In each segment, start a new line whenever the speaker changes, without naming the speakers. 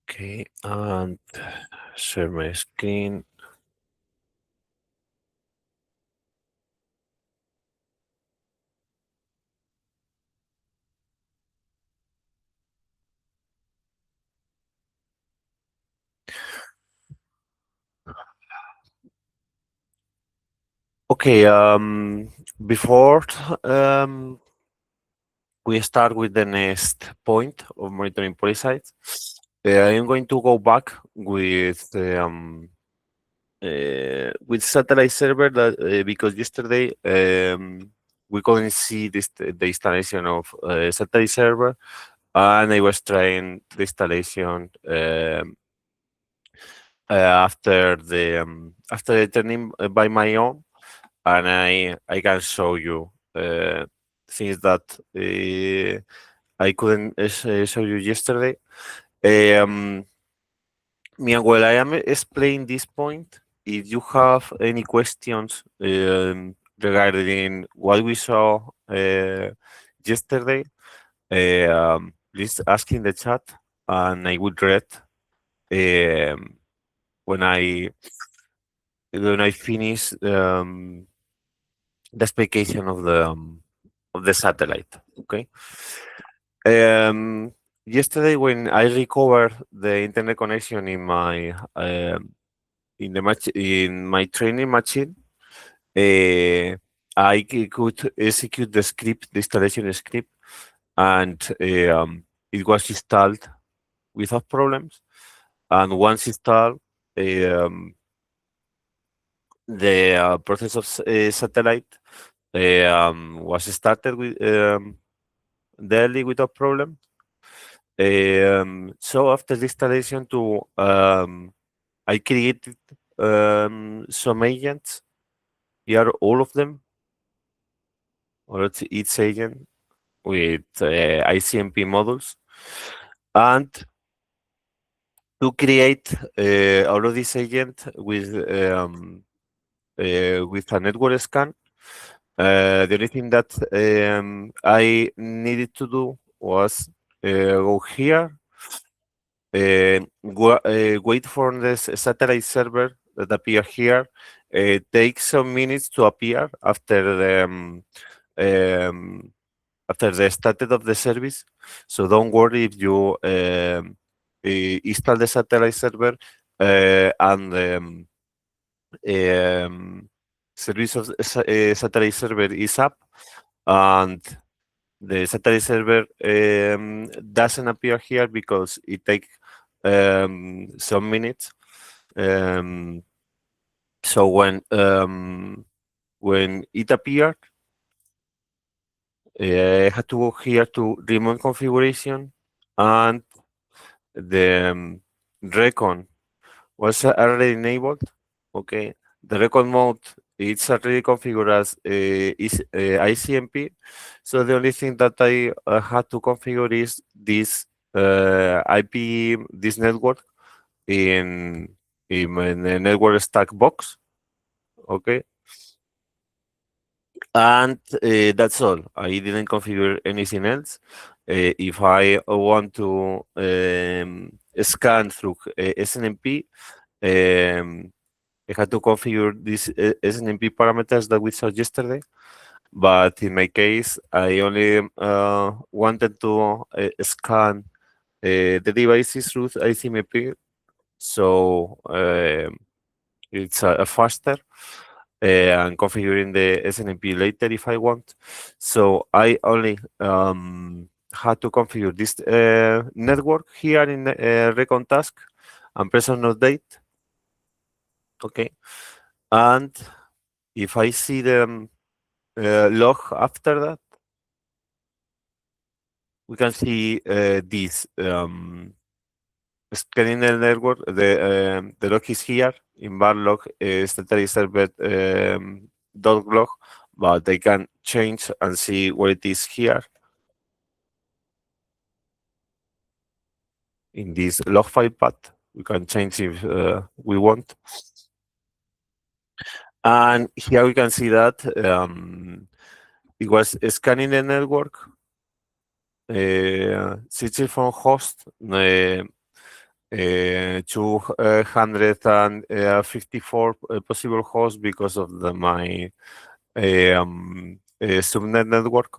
Okay, and share my screen. Okay, before um, we start with the next point of monitoring polysite, I'm going to go back with satellite server that because yesterday we couldn't see the installation of satellite server, and I was trying the installation after the turning by my own, and I can show you things that I couldn't show you yesterday. Um, While I am explaining this point, if you have any questions regarding what we saw yesterday, please ask in the chat, and I would read um, when I finish the explication of the satellite. Okay. Yesterday, when I recovered the internet connection in my training machine, could execute the script, the installation script, and it was installed without problems. And once installed, the process of satellite was started with daily without problem. So after the installation, I created some agents. Here, all of them, or each agent with ICMP models, and to create all of this agent with a network scan. The only thing that I needed to do was go here, wait for the satellite server that appear here. Take some minutes to appear um, after the started of the service. So don't worry if you install the satellite server and um, service of the satellite server is up, and the satellite server doesn't appear here because it takes some minutes. Um, so when it appeared, I had to go here to remote configuration, and the recon was already enabled. Okay, the recon mode it's already configured as is ICMP. So the only thing that I had to configure is this IP, this network in the network stack box. Okay, and that's all. I didn't configure anything else. If I want to scan through SNMP, I had to configure these SNMP parameters that we saw yesterday. But in my case, I only wanted to scan the devices through ICMP, so it's faster. And configuring the SNMP later if I want. So I only had to configure this network here in the recon task and press on update. Okay, and if I see the log after that, we can see this scanning the network. The log is here in bar log static server dot log, but they can change and see where it is here in this log file path. We can change if we want. And here we can see that it was scanning the network, searching for host, 254 possible hosts because of my subnet network.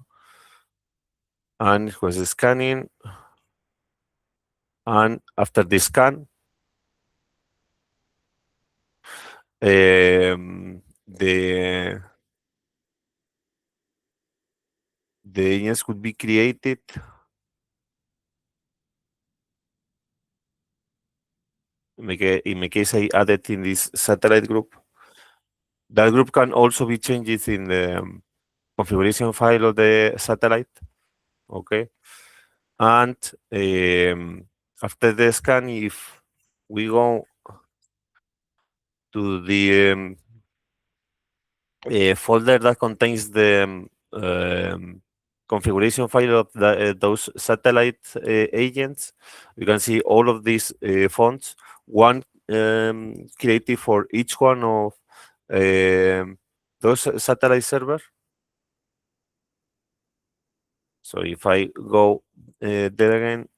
And it was scanning. And after the scan, the agents could be created. In my case, I added in this satellite group. That group can also be changed in the configuration file of the satellite. Okay. And after the scan, if we go to the folder that contains the configuration file of those satellite agents, you can see all of these fonts, one created for each one of those satellite servers. So if I go there again,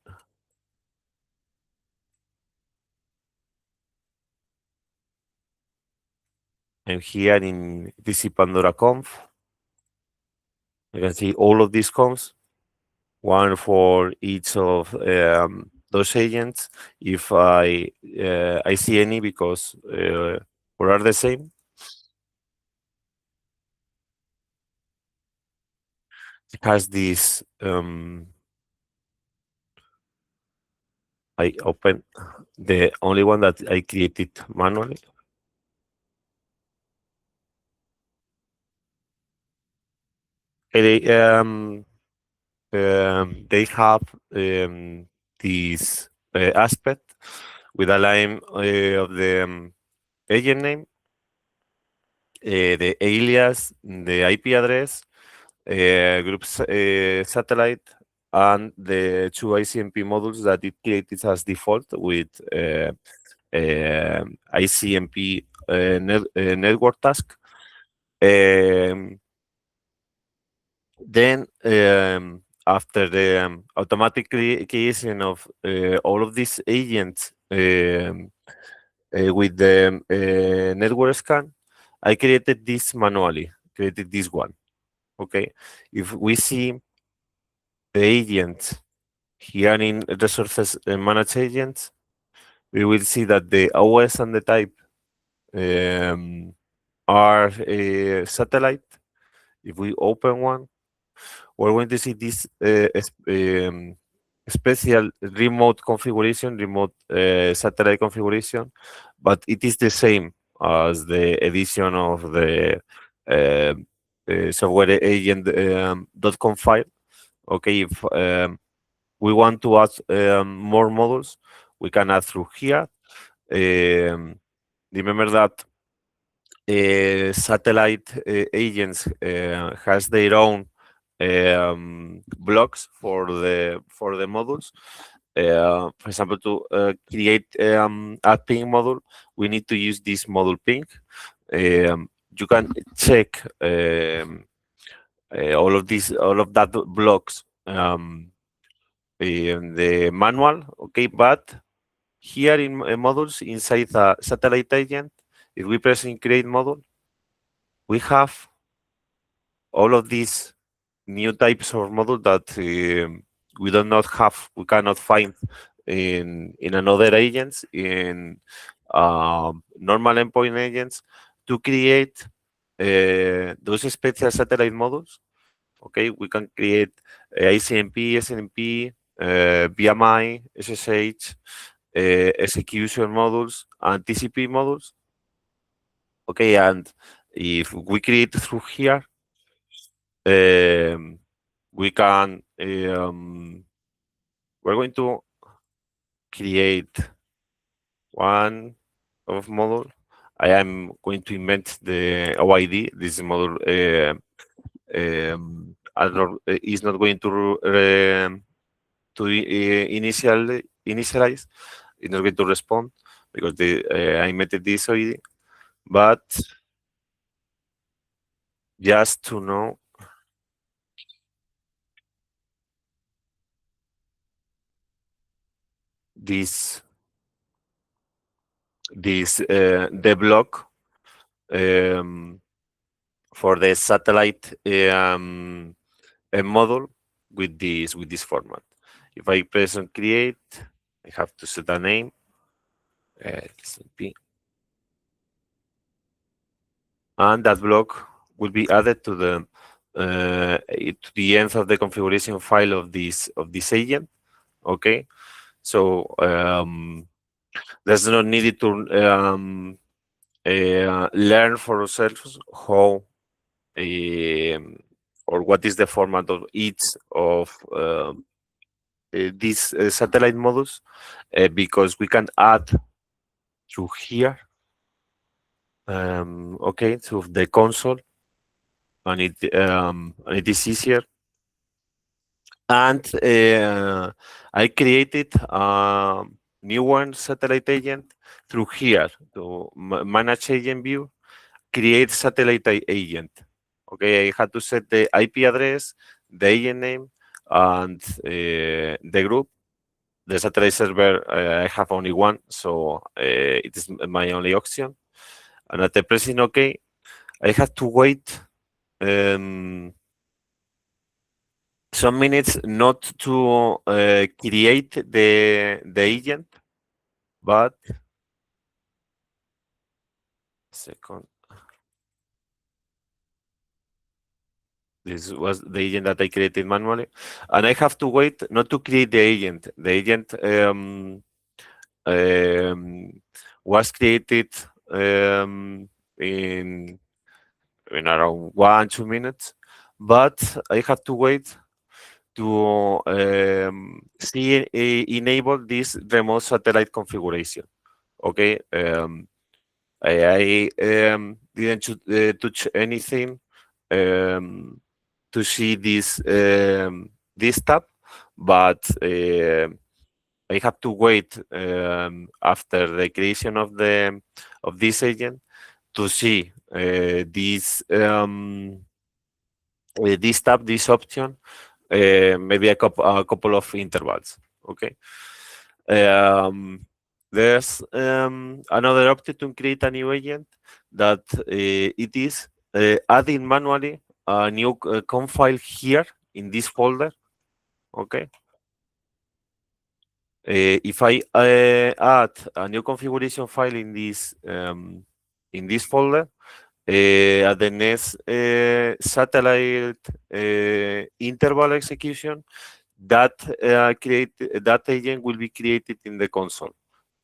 I'm here in DC Pandora Conf. You can see all of these confs, one for each of those agents. If I see any because or are the same, it has this. I open the only one that I created manually. They they have this aspect with a line of the agent name, the alias, the IP address, group satellite, and the two ICMP modules that it created as default with ICMP network task. Then, after the automatic creation of all of these agents with the network scan, I created this manually, created this one. Okay, if we see the agents here in resources manage agents, we will see that the OS and the type are satellite. If we open one, we're going to see this special remote configuration, remote satellite configuration, but it is the same as the edition of the software agent .com file. Okay, if we want to add more modules, we can add through here. Remember that satellite agents has their own blocks for the modules. For example, to create a ping module, we need to use this module ping. You can check all of that blocks in the manual. Okay, but here in modules inside the satellite agent, if we press in create module, we have all of these new types of module that we do not have, we cannot find in another agents, in normal endpoint agents, to create those special satellite modules. Okay, we can create ICMP, SNMP, BMI, SSH, execution modules, and TCP modules. Okay, and if we create through here, we can we're going to create one of module. I am going to invent the OID. This module is not going to initialize. It's not going to respond because I invented this OID. But just to know, this this the block um, for the satellite model with this format. If I press on create, I have to set a name. SMP, and that block will be added to the end of the configuration file of this agent. Okay, so there's no need to learn for ourselves how or what is the format of each of these satellite models, because we can add through here, okay, to the console, and it is easier. And I created a new one satellite agent through here to manage agent view, create satellite agent. Okay, I had to set the IP address, the agent name, and the group. The satellite server, I have only one, so it is my only option. And after pressing OK, I have to wait some minutes not to create the agent, but second, this was the agent that I created manually, and I have to wait not to create the agent. The agent was created in around 1-2 minutes, but I have to wait to see enable this remote satellite configuration. Okay, I didn't touch anything to see this tab, but I have to wait after the creation of this agent to see this tab, this option, maybe a couple of intervals. Okay. There's another option to create a new agent that it is adding manually a new conf file here in this folder. Okay. If I add a new configuration file in this folder, at the next satellite interval execution, that that agent will be created in the console.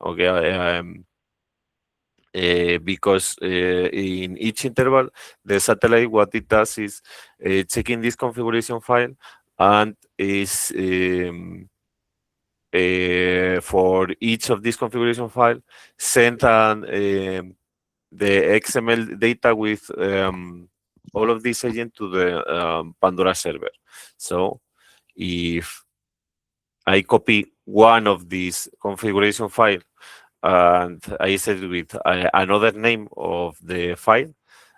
Okay, because in each interval, the satellite, what it does is checking this configuration file and is for each of these configuration file send the XML data with all of these agents to the Pandora server. So if I copy one of these configuration file and I set it with another name of the file,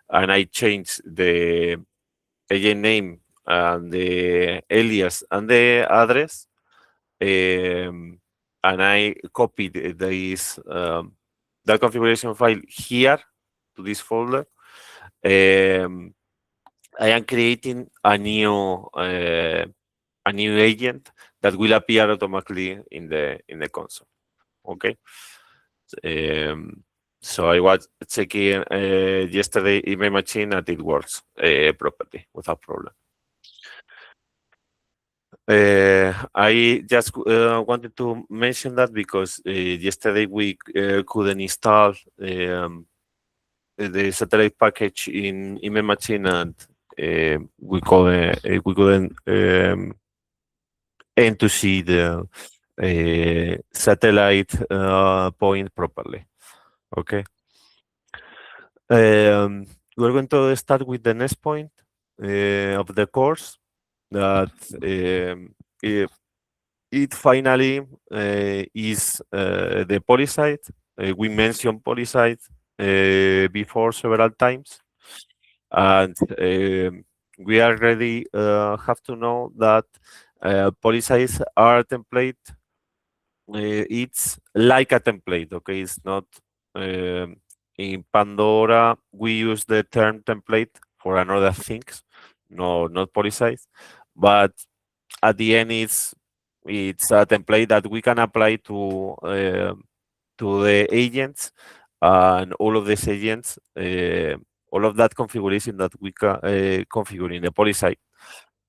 and I change the agent name and the alias and the address, and I copied this that configuration file here to this folder, I am creating a new agent that will appear automatically in the console. Okay. So I was checking yesterday in my machine and it works properly without problem. I just wanted to mention that because yesterday we couldn't install the satellite package in my machine, and we couldn't aim to see the satellite point properly. Okay. We're going to start with the next point of the course, that it finally is the polysite. We mentioned polysite before several times, and we already have to know that polysites are a template. It's like a template, okay? It's not in Pandora, we use the term template for another things, no, not policy, but at the end, it's a template that we can apply to the agents, and all of these agents, all of that configuration that we can configure in the policy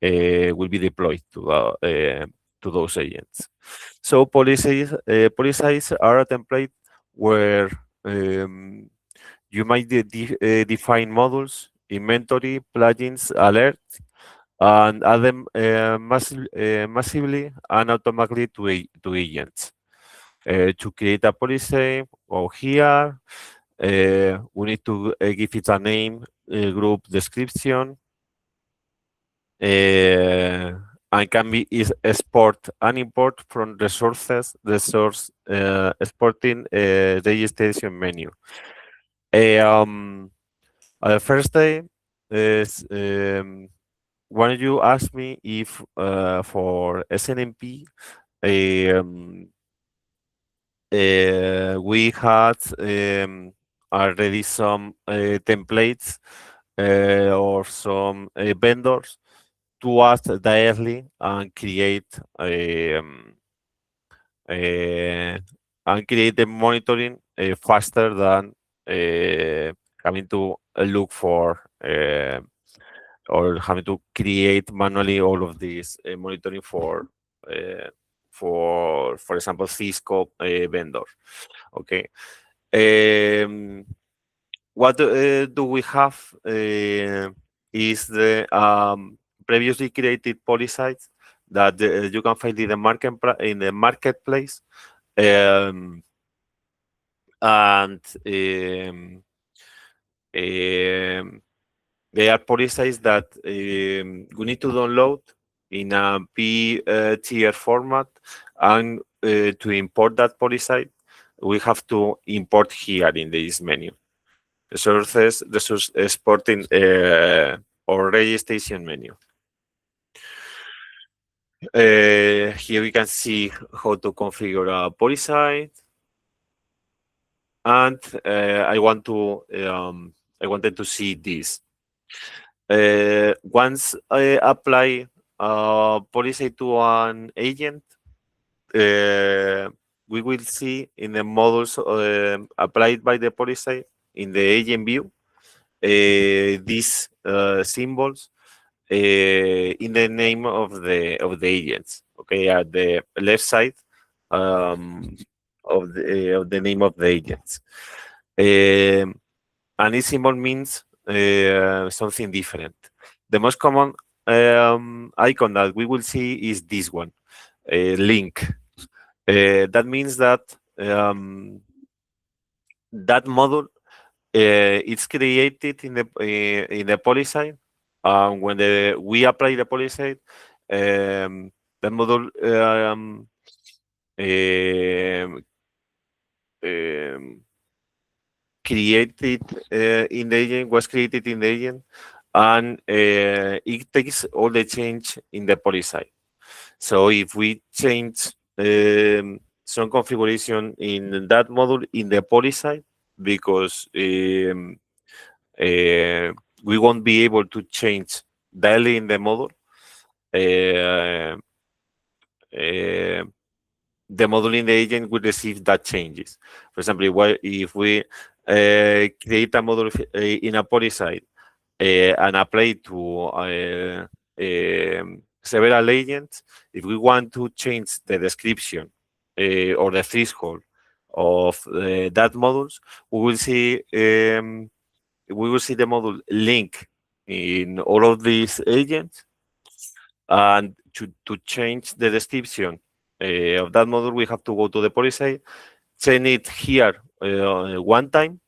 will be deployed to those agents. So policies are a template where um, you might define modules, inventory, plugins, alerts, and add them massively and automatically to agents. To create a policy, go here. We need to give it a name, group description, and can be is export and import from resources, the source exporting registration menu. Um, the first day is when you ask me if for SNMP we had already some templates or some vendors to ask directly and uh, create the monitoring faster than having to look for or having to create manually all of these monitoring uh, for example, Cisco vendor. Okay. Um, what do we have is the previously created policies that you can find in the marketplace, um, and um, they are policies that we need to download in a P tier format, and to import that policy, we have to import here in this menu. The source exporting or registration menu. Here we can see how to configure a policy, and I wanted to see this. Once I apply a policy to an agent, we will see in the models applied by the policy in the agent view these symbols in the name of the agents. Okay, at the left side of the name of the agents. And each symbol means something different. The most common icon that we will see is this one, link. That means that that module it's created in the policy. When we apply the policy, the module um, created in the agent was created in the agent, and it takes all the change in the policy. So if we change some configuration in that module in the policy, because we won't be able to change daily in the module, uh, uh, the module in the agent will receive that changes. For example, if we create a module in a policy and apply it to several agents, if we want to change the description or the threshold of that modules, we will see the module link in all of these agents, and to change the description of that module, we have to go to the policy, change it here one time,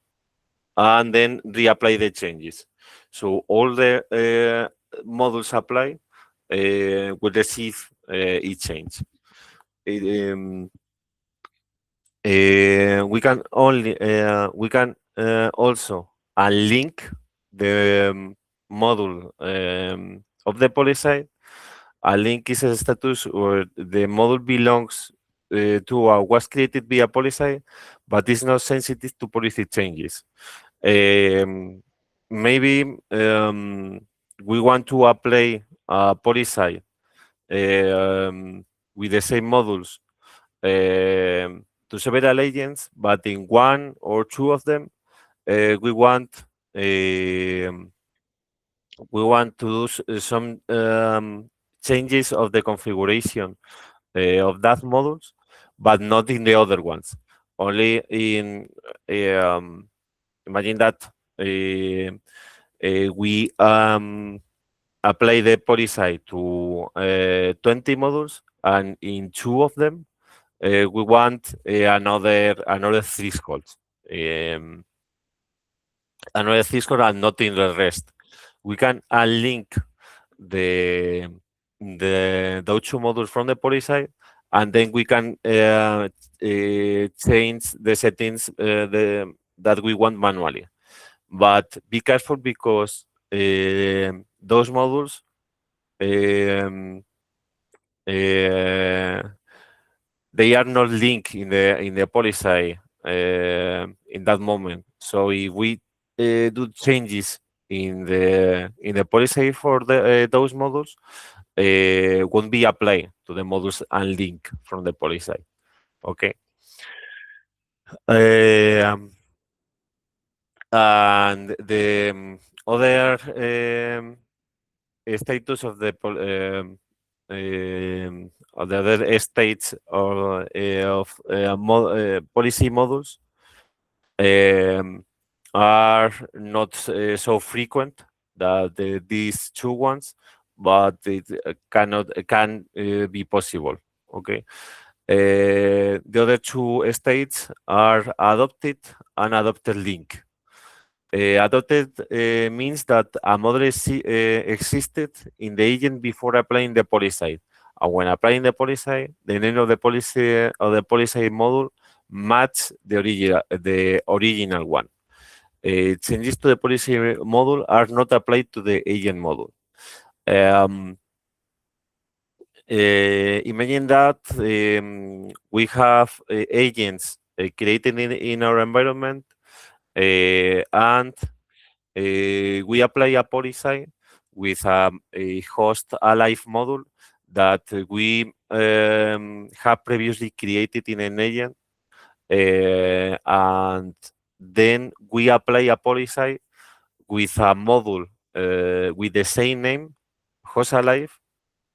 and then reapply the changes. So all the modules apply will receive each change. We can also unlink the module of the policy. A link is a status where the module belongs was created via policy, but is not sensitive to policy changes. Um, Maybe we want to apply a policy with the same modules to several agents, but in one or two of them, we want um, to do some changes of the configuration of that modules, but not in the other ones. Only in imagine that we apply the policy to 20 modules, and in two of them we want another threshold. Um, Another threshold and not in the rest. We can unlink the those two modules from the policy, and then we can change the settings that we want manually. But be careful because those modules um, uh, they are not linked in the policy in that moment. So if we do changes in the policy for those modules, won't be applied to the modules unlinked from the policy. Okay. Um, and the other status of the of the other states or policy modules are not so frequent that these two ones, but it can be possible. Okay. The other two states are adopted and adopted link. Adopted means that a model existed in the agent before applying the policy. And when applying the policy, the name of the policy module match the original one. Changes to the policy module are not applied to the agent module. Imagine that we have agents created in our environment, and we apply a policy with a host alive module that we have previously created in an agent, and then we apply a policy with a module with the same name, host alive,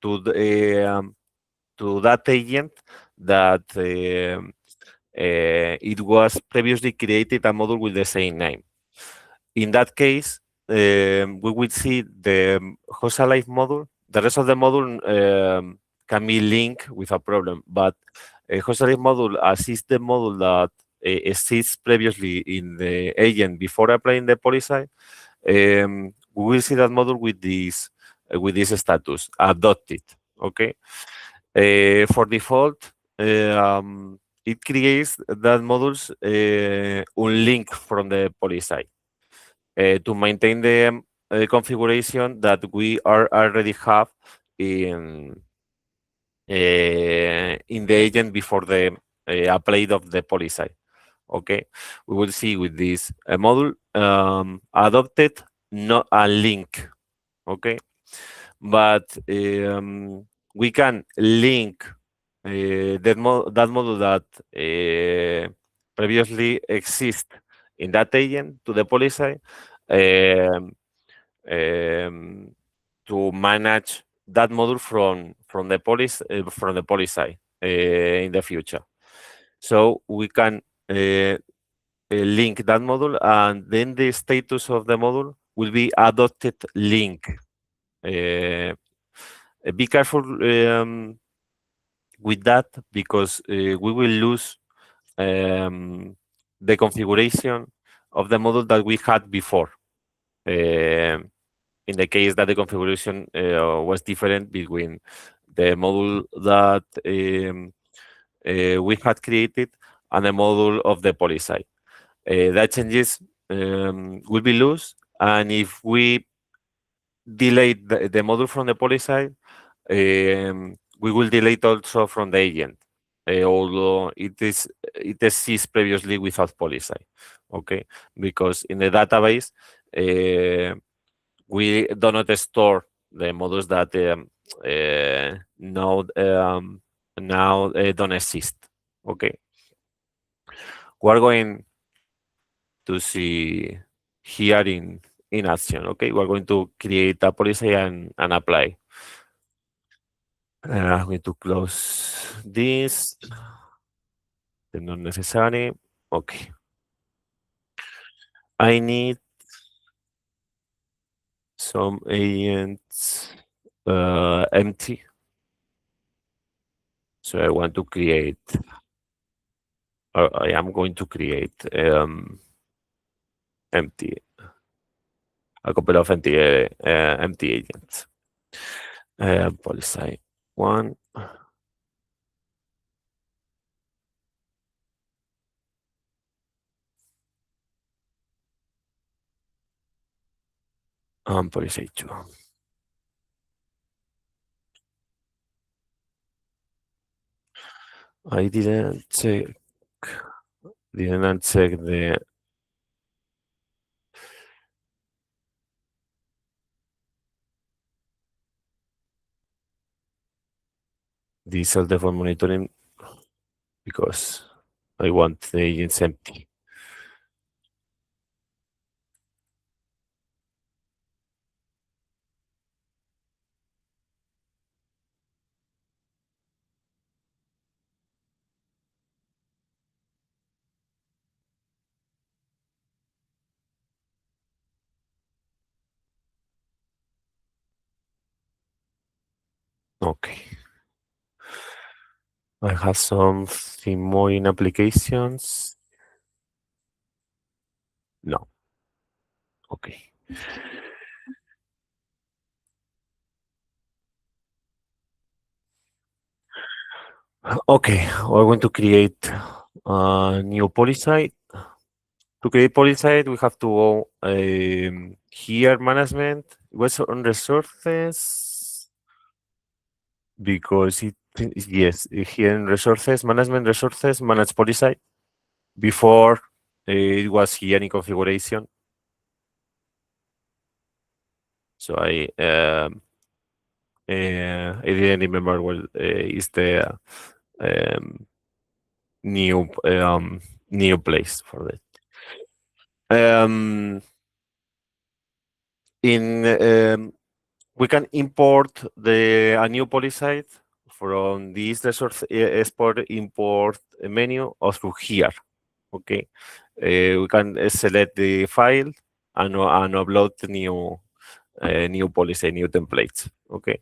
to to that agent that it was previously created a module with the same name. In that case, we will see the host alive module. The rest of the module can be linked with a problem, but a host alive module assists the module that exists previously in the agent before applying the policy. We will see that module with this status adopted. Okay. For default, it creates that modules unlinked from the policy to maintain the configuration that we already have in the agent before the upload of the policy. Okay, we will see with this module adopted, not a link. Okay, but we can link that module that previously exist in that agent to the policy um, um, to manage that module from the policy in the future. So we can link that module, and then the status of the module will be adopted link. Be careful with that because we will lose the configuration of the module that we had before. In the case that the configuration was different between the module that we had created and the module of the policy. That changes will be lost, and if we delete the module from the policy, we will delete also from the agent. although it exists previously without policy. Okay, because in the database we do not store the models that now don't exist. Okay, we're going to see here in action. Okay, we're going to create a policy and apply. I'm going to close this. The not necessary. Okay. I need some agents empty. So I want to create, or I am going to create empty, a couple of empty agents. Policy one. Policy two. I didn't check the self-default monitoring because I want the agents empty. Okay. I have something more in applications. No. Okay. Okay, we're going to create a new policy. To create policy, we have to go here management, what's on resources, because yes, here in resources, manage policy. Before it was here in configuration. So I didn't remember what is the um, new new place for that. We can import a new policy from this resource export import menu or through here. Okay, we can select the file and upload new policy, new templates. Okay.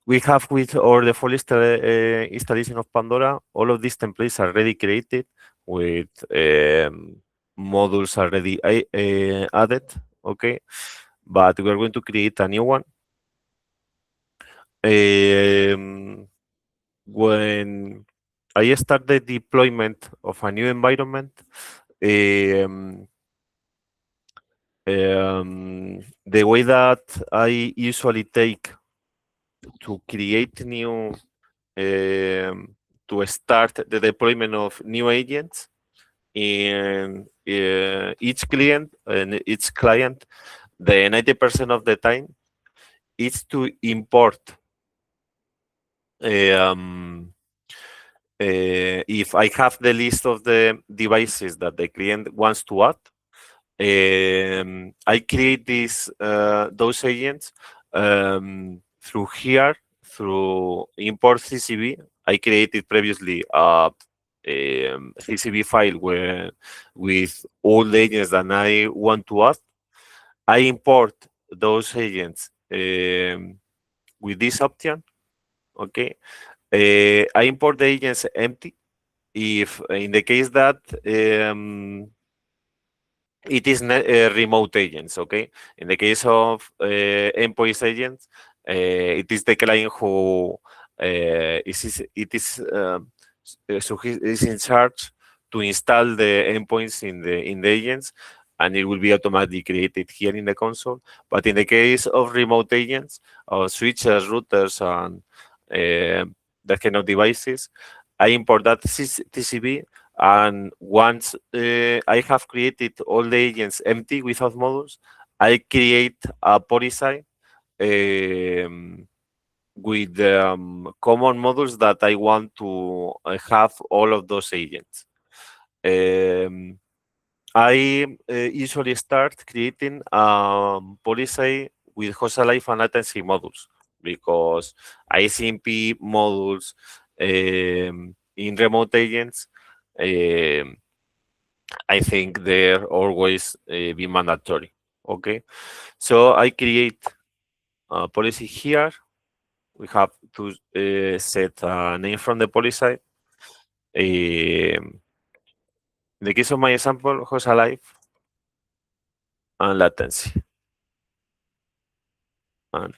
We have with our default installation of Pandora, all of these templates are already created with modules already added. Okay, but we are going to create a new one. When I start the deployment of a new environment, the way that I usually take to create new to start the deployment of new agents in each client the 90% of the time is to import if I have the list of the devices that the client wants to add. I create those agents through here, through import CCV. I created previously a CCV file with all the agents that I want to add. I import those agents with this option. Okay, I import the agents empty. If in the case that it is remote agents, okay? In the case of endpoint agents, it is the client who so he is in charge to install the endpoints in the agents, and it will be automatically created here in the console. But in the case of remote agents, or switches, routers, and that kind of devices. I import that TCP, and once I have created all the agents empty without modules, I create a policy with common modules that I want to have all of those agents. Um, I usually start creating policy with host alive and latency modules because ICMP modules in remote agents, um, I think they're always be mandatory. Okay, so I create a policy here. We have to set a name from the policy. In the case of my example, host alive and latency. And,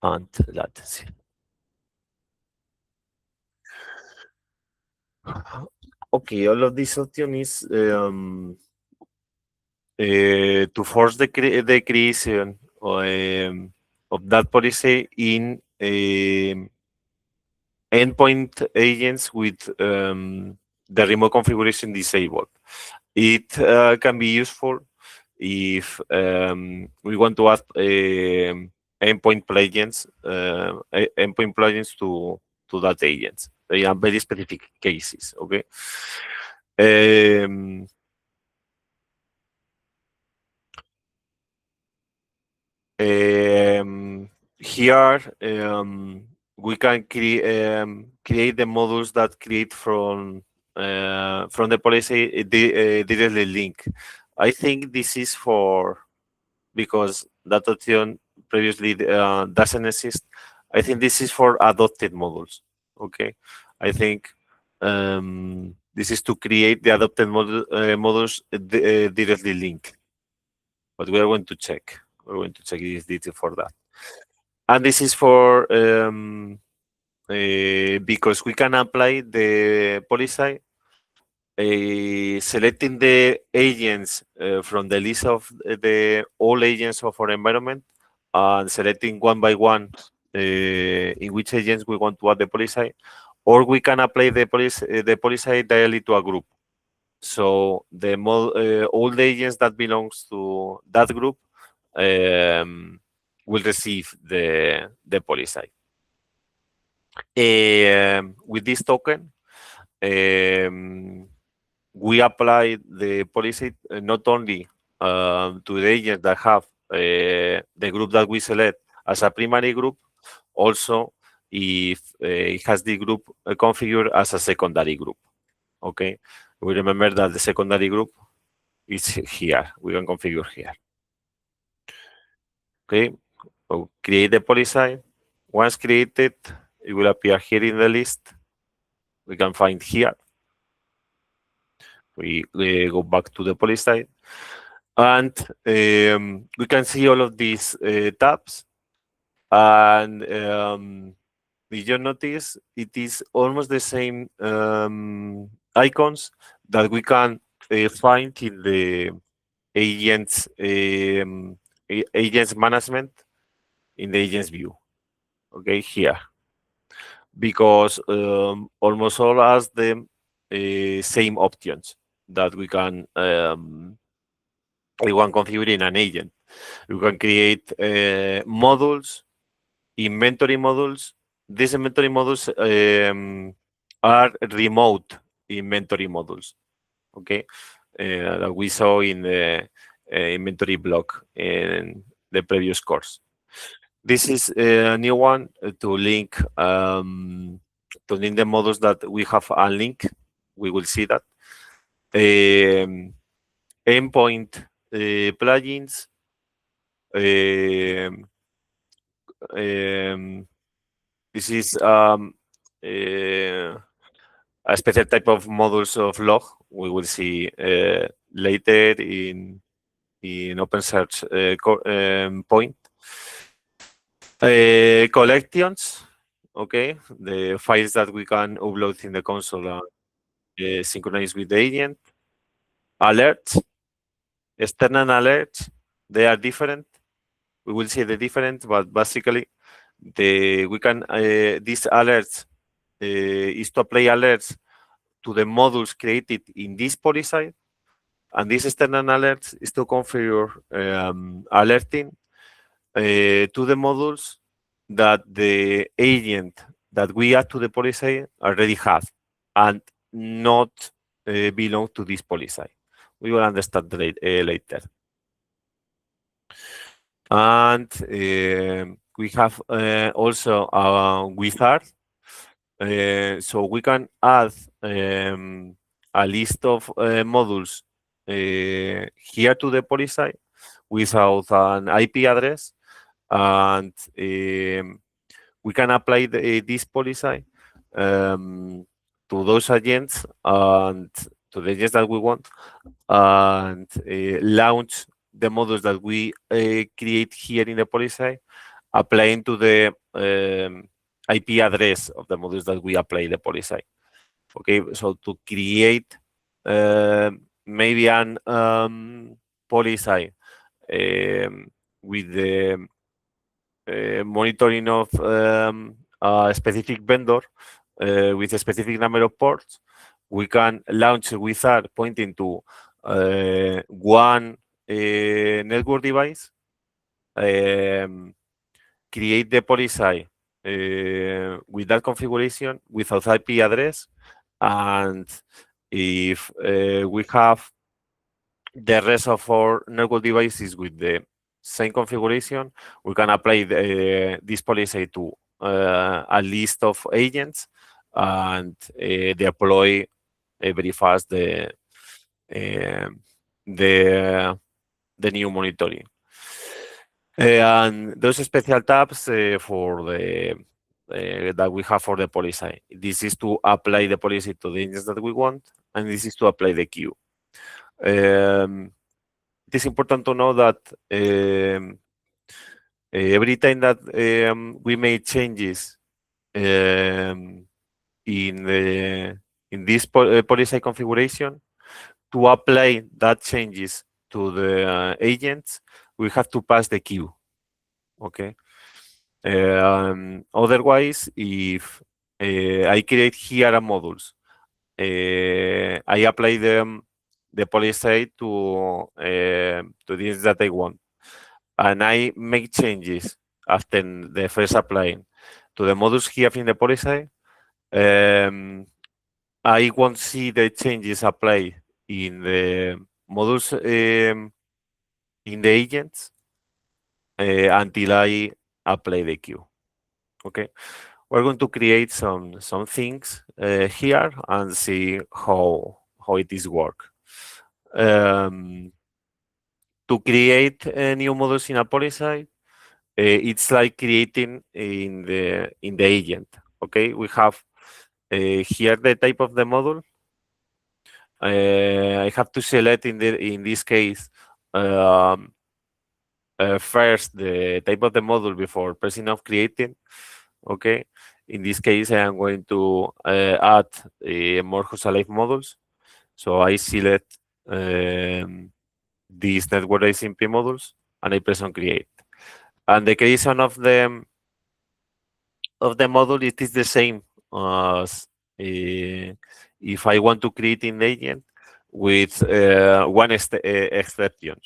and latency. Okay, all of this option is to force the creation of that policy in endpoint agents with the remote configuration disabled. It can be useful if we want to add endpoint plugins, endpoint plugins to that agents. They are very specific cases. Okay. Um, Here we can create the modules that create from the policy directly link. I think this is for because that option previously doesn't exist. I think this is for adopted modules. Okay, I think this is to create the adopted modules directly link. But we are going to check. We're going to check this detail for that. And this is for because we can apply the policy selecting the agents from the list of the all agents of our environment and selecting one by one in which agents we want to add the policy, or we can apply the policy directly to a group. So the all the agents that belongs to that group will receive the policy. With this token, we apply the policy not only to the agents that have the group that we select as a primary group, also if it has the group configured as a secondary group. Okay, we remember that the secondary group is here. We can configure here. Okay, so create the policy. Once created, it will appear here in the list. We can find here. We go back to the policy, and we can see all of these tabs. And did you notice it is almost the same icons that we can find in the agents agents management in the agents view. Okay, here, because almost all has the same options that we can configure in an agent. We can create modules, inventory modules. These inventory modules are remote inventory modules. Okay, that we saw in the inventory block in the previous course. This is a new one to link the modules that we have unlinked. We will see that. Endpoint plugins. This is a special type of modules of log. We will see later in OpenSearch point. Collections, okay, the files that we can upload in the console and synchronize with the agent. Alerts, external alerts, they are different. We will see the difference, but basically we can these alerts is to apply alerts to the modules created in this policy, and this external alerts is to configure alerting to the modules that the agent that we add to the policy already have and not belong to this policy. We will understand later. And we have also a wizard. So we can add a list of modules here to the policy without an IP address, and we can apply this policy to those agents and to the agents that we want, and launch the modules that we create here in the policy, applying to the IP address of the modules that we apply the policy. Okay, so to create maybe an policy with the monitoring of a specific vendor with a specific number of ports, we can launch a wizard pointing to one network device, create the policy with that configuration without IP address, and if we have the rest of our network devices with the same configuration, we can apply this policy to a list of agents and deploy very fast um, the the new monitoring. And those special tabs for the that we have for the policy. This is to apply the policy to the agents that we want, and this is to apply the queue. It is important to know that every time that we make changes in this policy configuration, to apply that changes to the agents, we have to pass the queue. Okay. Otherwise, if I create here a modules, I apply the policy to this that I want, and I make changes after the first applying to the modules here in the policy, I won't see the changes applied in the modules in the agents until I apply the queue. Okay, we're going to create some things here and see how it is work. To create new modules in a policy, it's like creating in the agent. Okay, we have here the type of the module. I have to select in this case first the type of the module before pressing of creating. Okay, in this case I am going to add more host alive modules. So I select these network SMP modules and I press on create. And the creation of the module, it is the same as if I want to create an agent with one exception.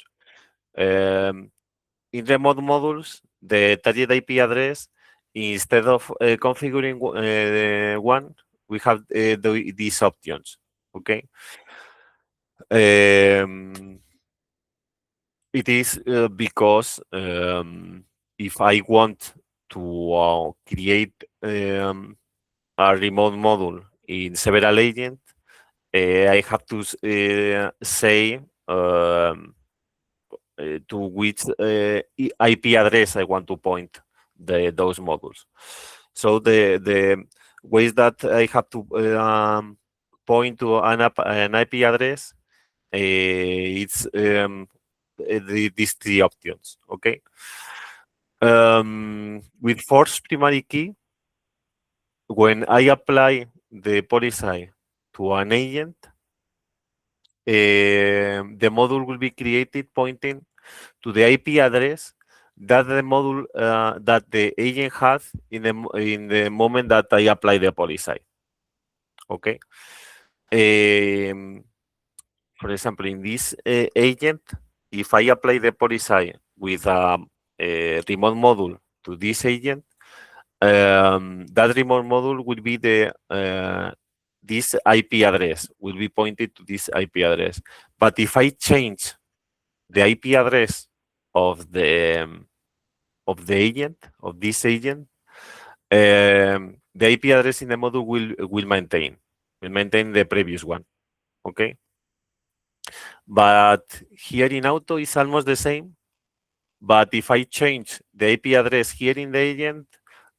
In remote modules, the target IP address, instead of configuring one, we have these options. Okay. It is because if I want to create a remote module in several agents, I have to say to which IP address I want to point those modules. So the ways that I have to point to an IP address, it's these three options. Okay. With force primary key, when I apply the policy to an agent, the module will be created pointing to the IP address That's the module that the agent has in the moment that I apply the policy. Okay. Um, for example, in this agent, if I apply the policy with a remote module to this agent, that remote module will be the this IP address will be pointed to this IP address. But if I change the IP address of the agent of this agent, the IP address in the module will maintain the previous one. Okay, but here in auto is almost the same. But if I change the IP address here in the agent,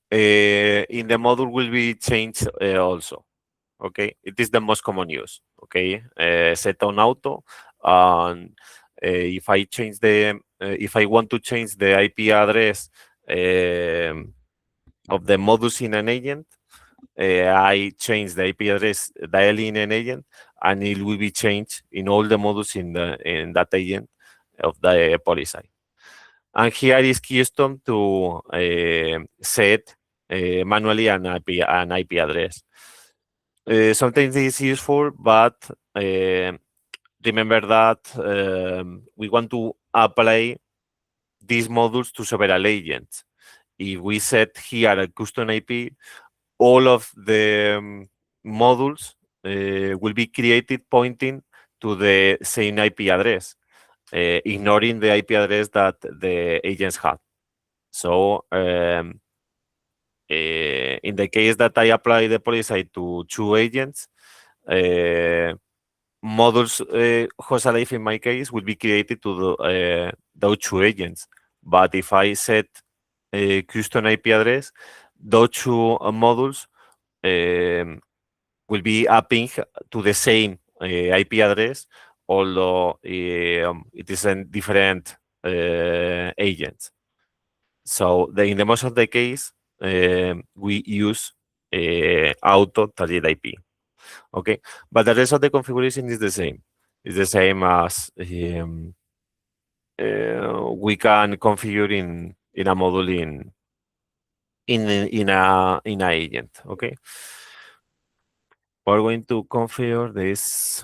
in the module will be changed also. Okay, it is the most common use. Okay, set on auto, and if I change if I want to change the IP address of the modus in an agent, I change the IP address dial in an agent, and it will be changed in all the modus in that agent of the policy. And here is Keystone to set manually an IP address. Sometimes it's useful, but remember that we want to apply these modules to several agents. If we set here a custom IP, all of the modules will be created pointing to the same IP address, ignoring the IP address that the agents have. So in the case that I apply the policy to two agents, modules host alive in my case will be created to those two agents. But if I set a custom IP address, those two modules will be upping to the same IP address, although it is in different agents. So in the most of the case, we use auto target IP. Okay, but the rest of the configuration is the same. It's the same as we can configure in a module in a agent. Okay, we're going to configure this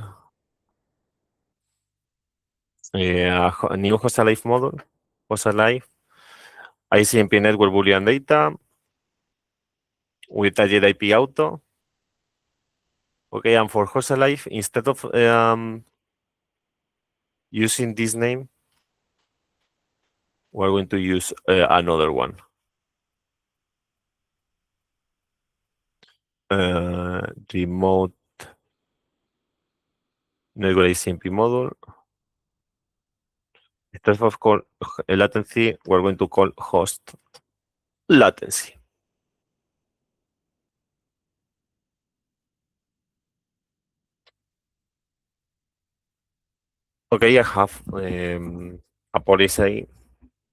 new host alive module. Host alive ICMP network boolean data with target IP auto. Okay, and for host alive, instead of using this name, we're going to use another one. Remote network ICMP module. Instead of call latency, we're going to call host latency. Okay, I have a policy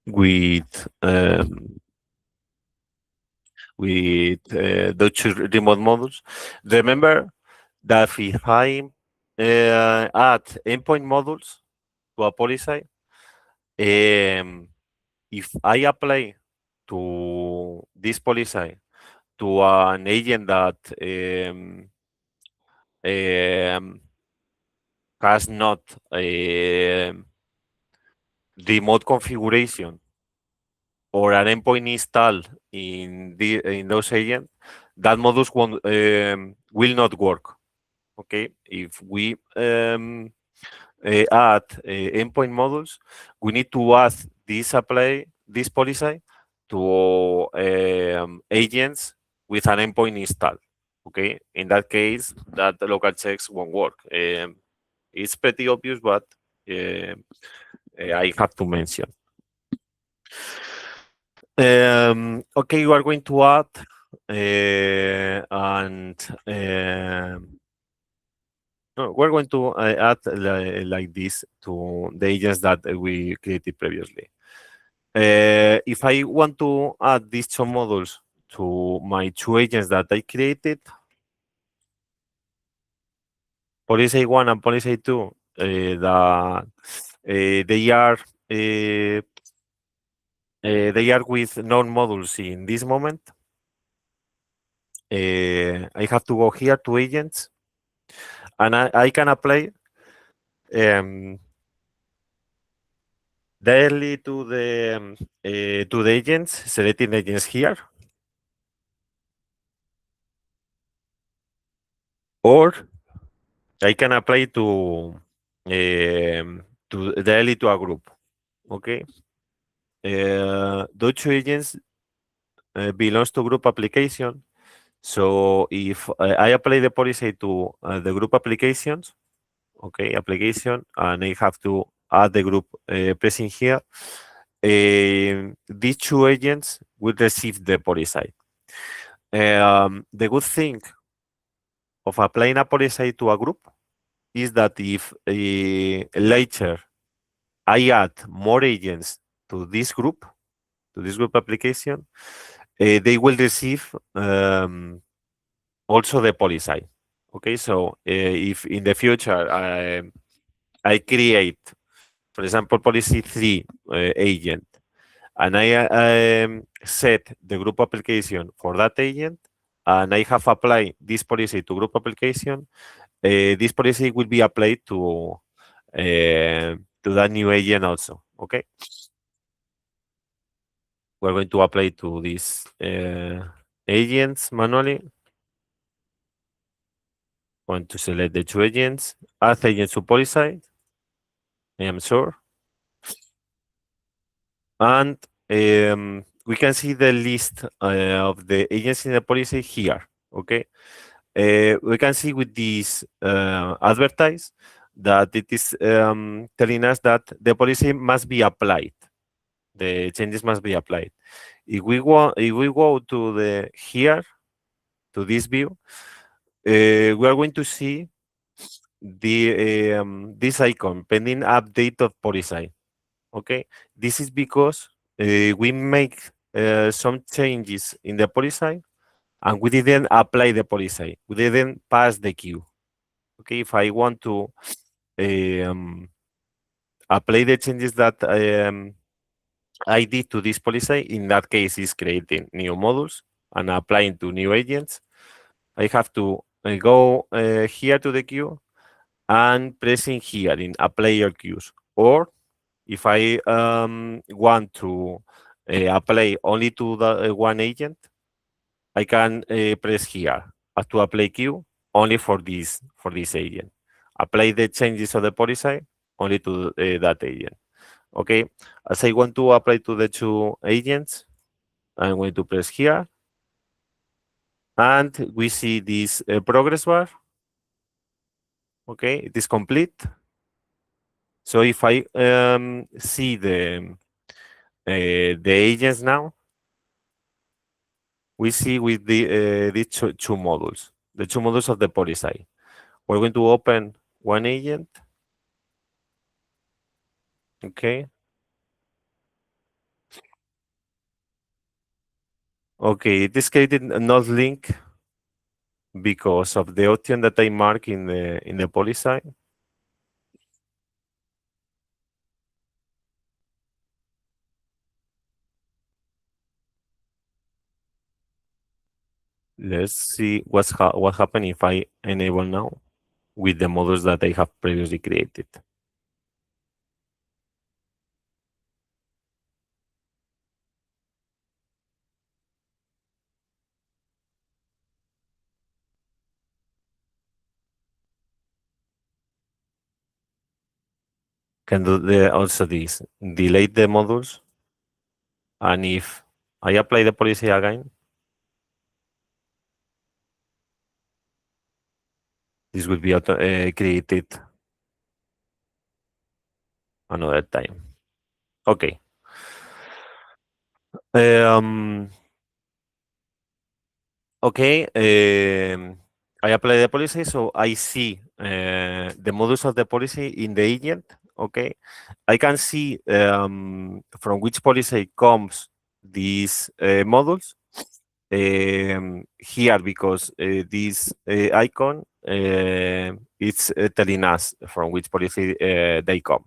with the two remote modules. Remember that if I add endpoint modules to a policy, if I apply to this policy to an agent that has not remote configuration or an endpoint installed in those agents, that modus will not work. Okay, if we add endpoint modules, we need to add this policy to agents with an endpoint installed. Okay, in that case, that local checks won't work. It's pretty obvious, but I have to mention. Okay, you are going to add no, we're going to add like this to the agents that we created previously. If I want to add these two modules to my two agents that I created, policy 1 and policy 2, they are they are with known modules in this moment. I have to go here to agents, and I can apply um, directly to the agents, selecting agents here, or I can apply to directly to a group. Okay, those two agents belongs to group application. So if I apply the policy to the group applications, okay, application, and I have to add the group pressing here, these two agents will receive the policy. The good thing of applying a policy to a group is that if later I add more agents to this group application, they will receive also the policy. Okay, so if in the future I create, for example, policy 3 agent, and I set the group application for that agent, and I have applied this policy to group application, this policy will be applied to that new agent also. Okay, we're going to apply to these agents manually. Want to select the two agents, add agents to policy. I am sure. And we can see the list of the agents in the policy here. Okay, we can see with this advertise that it is telling us that the policy must be applied. The changes must be applied. If we go to the here to this view, we are going to see this icon pending update of policy. Okay, this is because we make some changes in the policy and we didn't apply the policy. We didn't pass the queue. Okay, if I want to um, apply the changes that I did to this policy, in that case, is creating new modules and applying to new agents. I have to go here to the queue and pressing here in apply your queues. Or if I want to apply only to the one agent, I can press here to apply queue only for this agent. Apply the changes of the policy only to that agent. Okay, as I want to apply to the two agents, I'm going to press here, and we see this progress bar. Okay, it is complete. So if I see the agents now, we see with the two modules, the two modules of the policy. We're going to open one agent. Okay. Okay, it is created not link because of the option that I mark in the policy. Let's see what happened if I enable now with the modules that I have previously created. Can do also this, delete the modules, and if I apply the policy again, this will be created another time. Okay. Okay. I apply the policy, so I see the modules of the policy in the agent. Okay. I can see from which policy comes these modules here because this icon it's telling us from which policy they come.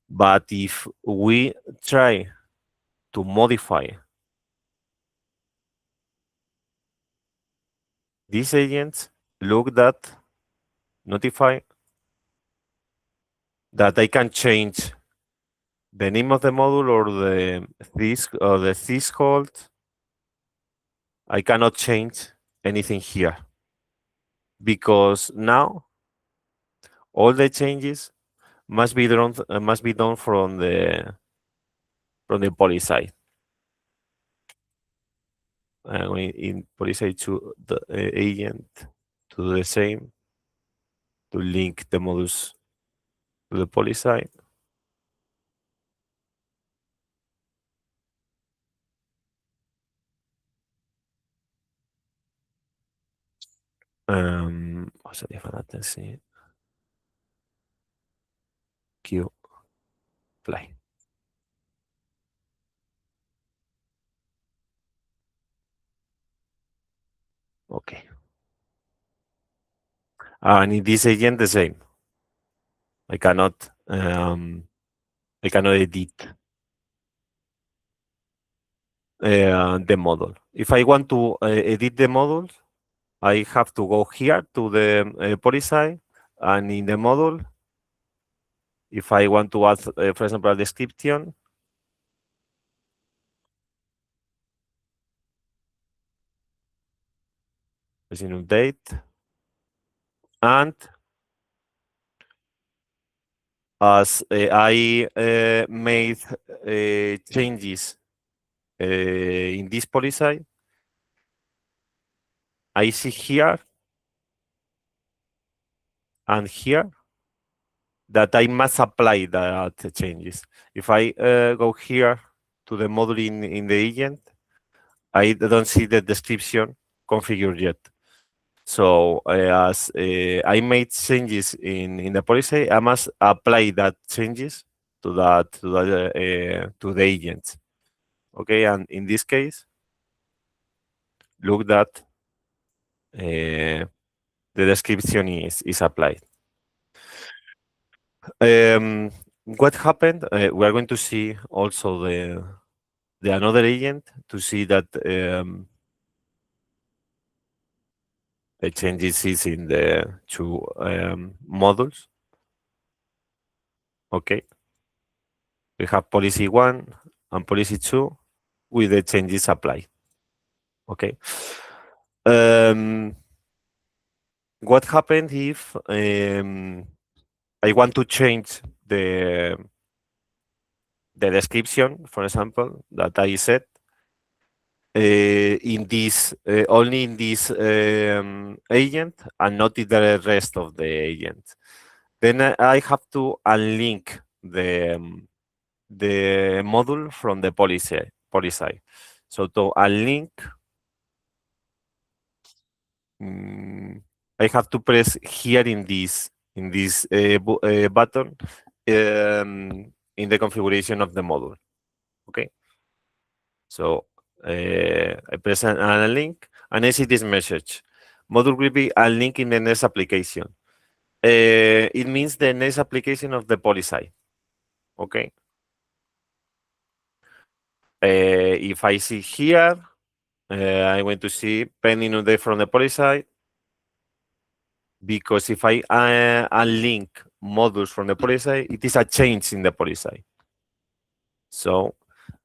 But if we try to modify these agents, look that, notify that I can change the name of the module or the threshold. I cannot change anything here because now all the changes must be done from the poly side. In poly side to the agent to do the same to link the modules to the poly side. Cosa devi fare? Sì. Q play. Okay. And in this agent the same. I cannot edit the model. If I want to edit the model, I have to go here to the poly side, and in the model, if I want to add, for example, a description, is in update, and as I made changes in this poly side, I see here and here that I must apply that changes. If I go here to the module in the agent, I don't see the description configured yet. So as I made changes in the policy, I must apply that changes to the agent. Okay, and in this case, look that the description is applied. What happened? We are going to see also the another agent to see that the changes is in the two modules. Okay, we have policy 1 and policy 2 with the changes applied. Okay. What happened if I want to change the description, for example, that I set in this only in this agent and not in the rest of the agent? Then I have to unlink the module from the policy. So to unlink, I have to press here in this button in the configuration of the module. Okay. So I press an unlink and I see this message. Module will be unlinked in the next application. It means the next application of the policy. Okay. If I see here, I'm going to see pending update from the policy, because if I unlink modules from the policy, it is a change in the policy. So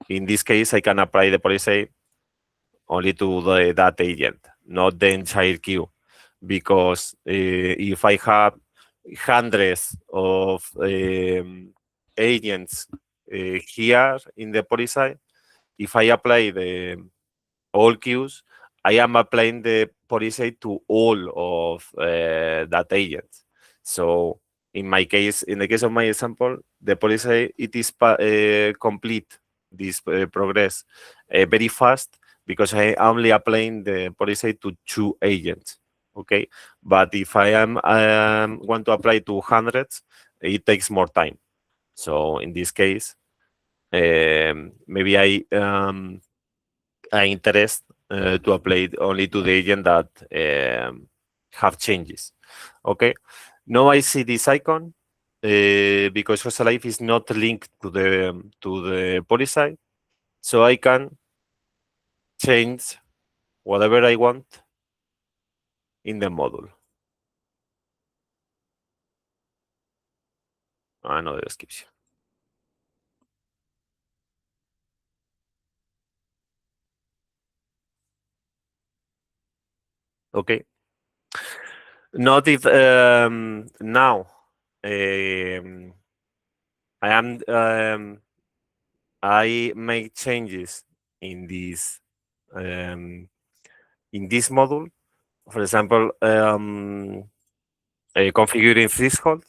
in this case, I can apply the policy only to that agent, not the entire queue, because if I have hundreds of agents here in the policy, if I apply the all queues, I am applying the policy to all of that agent. So in my case, in the case of my example, the policy, it is complete this progress very fast because I only applying the policy to 2 agents. Okay, but if I am want to apply to hundreds, it takes more time. So in this case, maybe I interest to apply only to the agent that have changes. Okay, now I see this icon because social life is not linked to the policy. So I can change whatever I want in the module. Another description. Okay. Not if now I am I make changes in um, this module. For example, configuring threshold.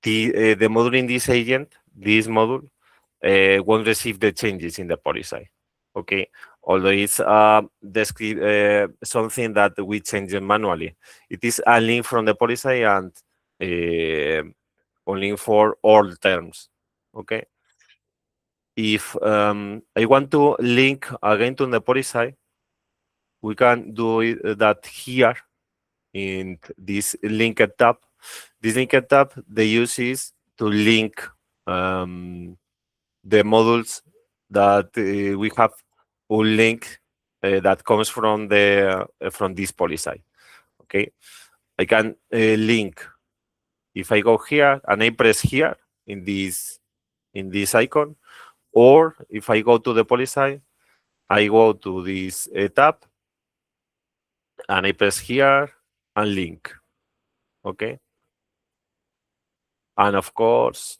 The module in this module, won't receive the changes in the policy. Okay, although it's something that we change manually. It is a link from the policy and only for all terms. Okay, if I want to link again to the policy, we can do that here in this linked tab. This linked tab, the use is to link um, the modules that we have a link that comes from this policy. Okay, I can link if I go here and I press here in this icon, or if I go to the policy, I go to this tab and I press here and link. Okay, and of course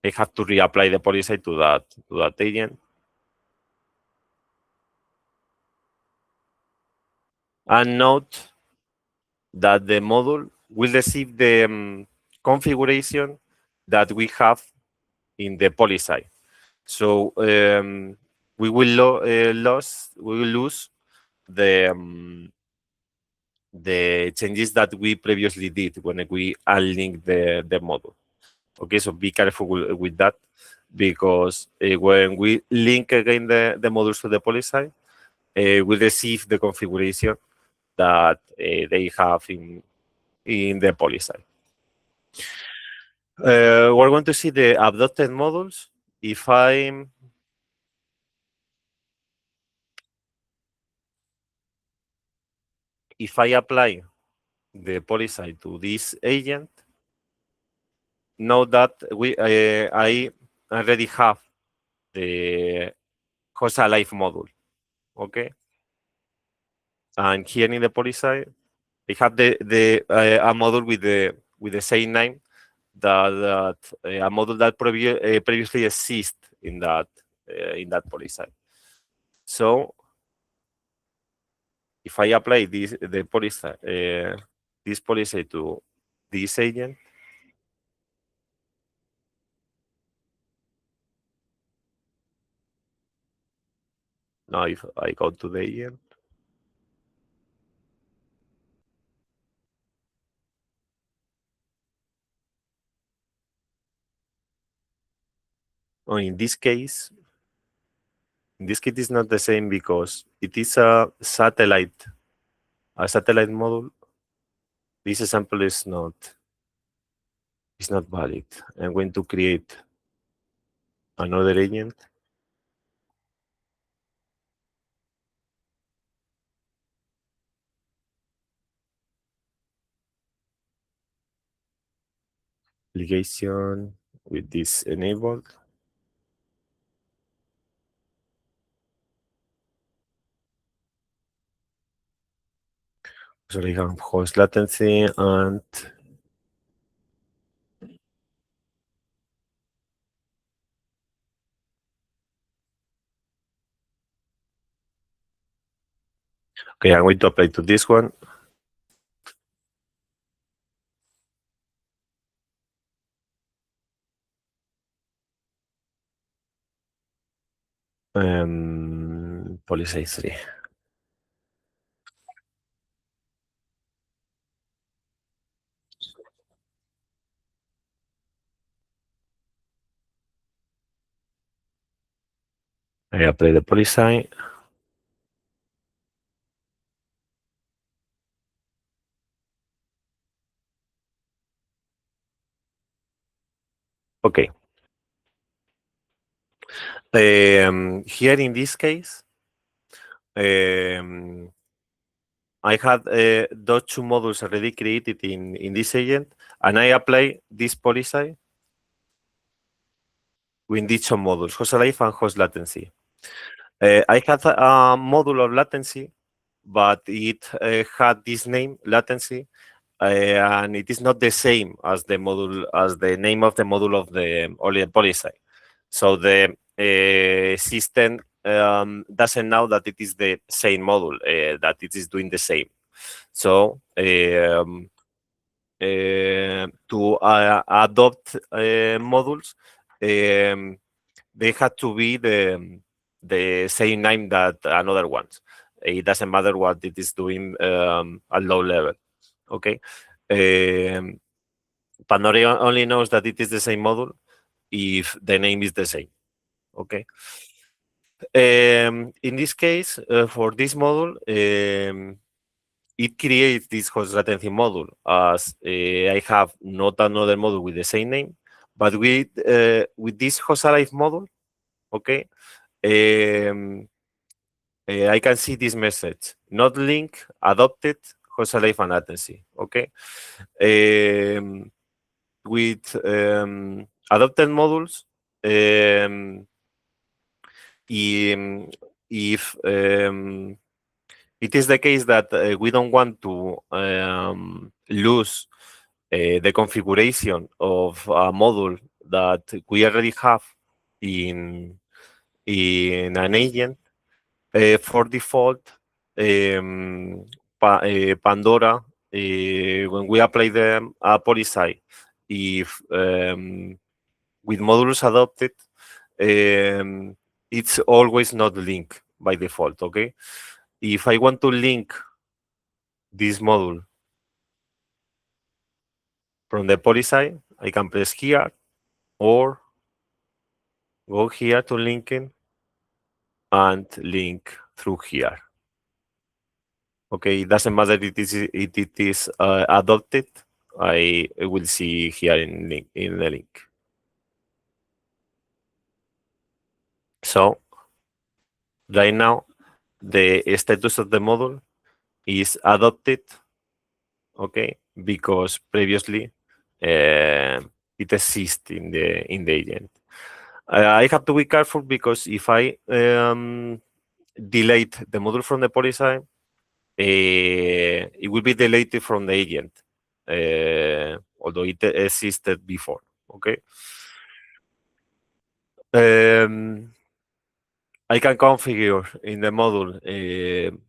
I have to reapply the policy to that agent. And note that the module will receive the configuration that we have in the policy. So we will lose the changes that we previously did when we unlink the module. Okay, so be careful with that, because when we link again the modules to the policy, we receive the configuration that they have in the policy. We're going to see the adopted modules. If I apply the policy to this agent, know that I already have the host alive module. Okay, and here in the policy, I have the a module with the same name that a module that previously exists in that policy. So if I apply this policy to this agent, now if I go to the agent, or in this case it's not the same because it is a satellite module. This example is not valid. I'm going to create another agent. Application with this enabled. So I have host latency and okay, I'm going to apply to this one. Policy 3. I apply the policy. Okay. Here in this case, um, I had those two modules already created in this agent, and I apply this policy with these two modules, host alive and host latency. I had a module of latency, but it had this name, latency, and it is not the same as the module, as the name of the module of the only policy. So the system doesn't know that it is the same module, that it is doing the same. So to adopt modules, they had to be the same name that another ones. It doesn't matter what it is doing at low level. Okay. Um, Panori only knows that it is the same module if the name is the same. Okay. In this case, for this module, it creates this host latency module as I have not another module with the same name, but with this host alive module, okay, um, I can see this message: not link, adopted, host alive and latency. Okay, with adopted modules, um, if it is the case that we don't want to lose the configuration of a module that we already have in an agent, for default, Pandora, when we apply the policy, if with modules adopted, it's always not linked by default. Okay, if I want to link this module from the policy, I can press here or go here to linking and link through here. Okay, it doesn't matter it is adopted. I will see here in the link. So right now, the status of the module is adopted. Okay, because previously it exists in the agent. I have to be careful because if I delete the module from the policy, it will be deleted from the agent, although it existed before. Okay. I can configure in the module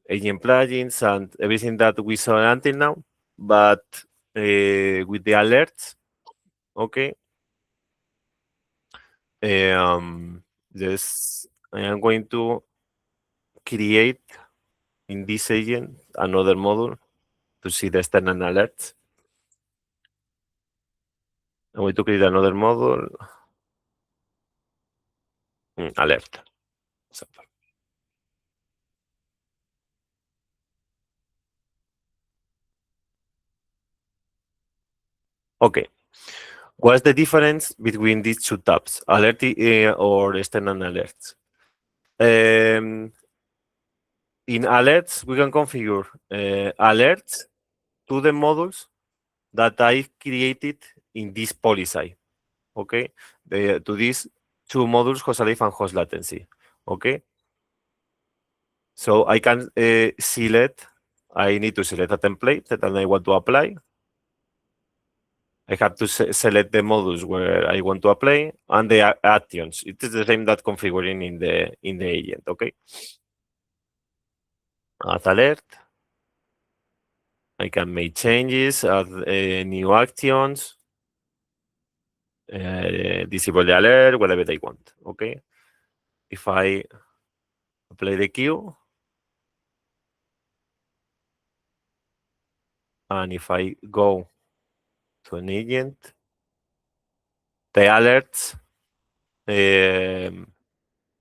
agent plugins and everything that we saw until now, but with the alerts, okay. This I am going to create in this agent another module to see the external alerts. I'm going to create another module, alert. Example. Okay. What's the difference between these two tabs, alert or external alerts? In alerts, we can configure alerts to the modules that I created in this policy. Okay, to these two modules, host alive and host latency. Okay, so I can select. I need to select a template that I want to apply. I have to select the modules where I want to apply and the actions. It is the same that configuring in the agent. Okay. Add alert. I can make changes, add new actions, disable the alert, whatever they want. Okay. If I apply the queue, and if I go to an agent, the alerts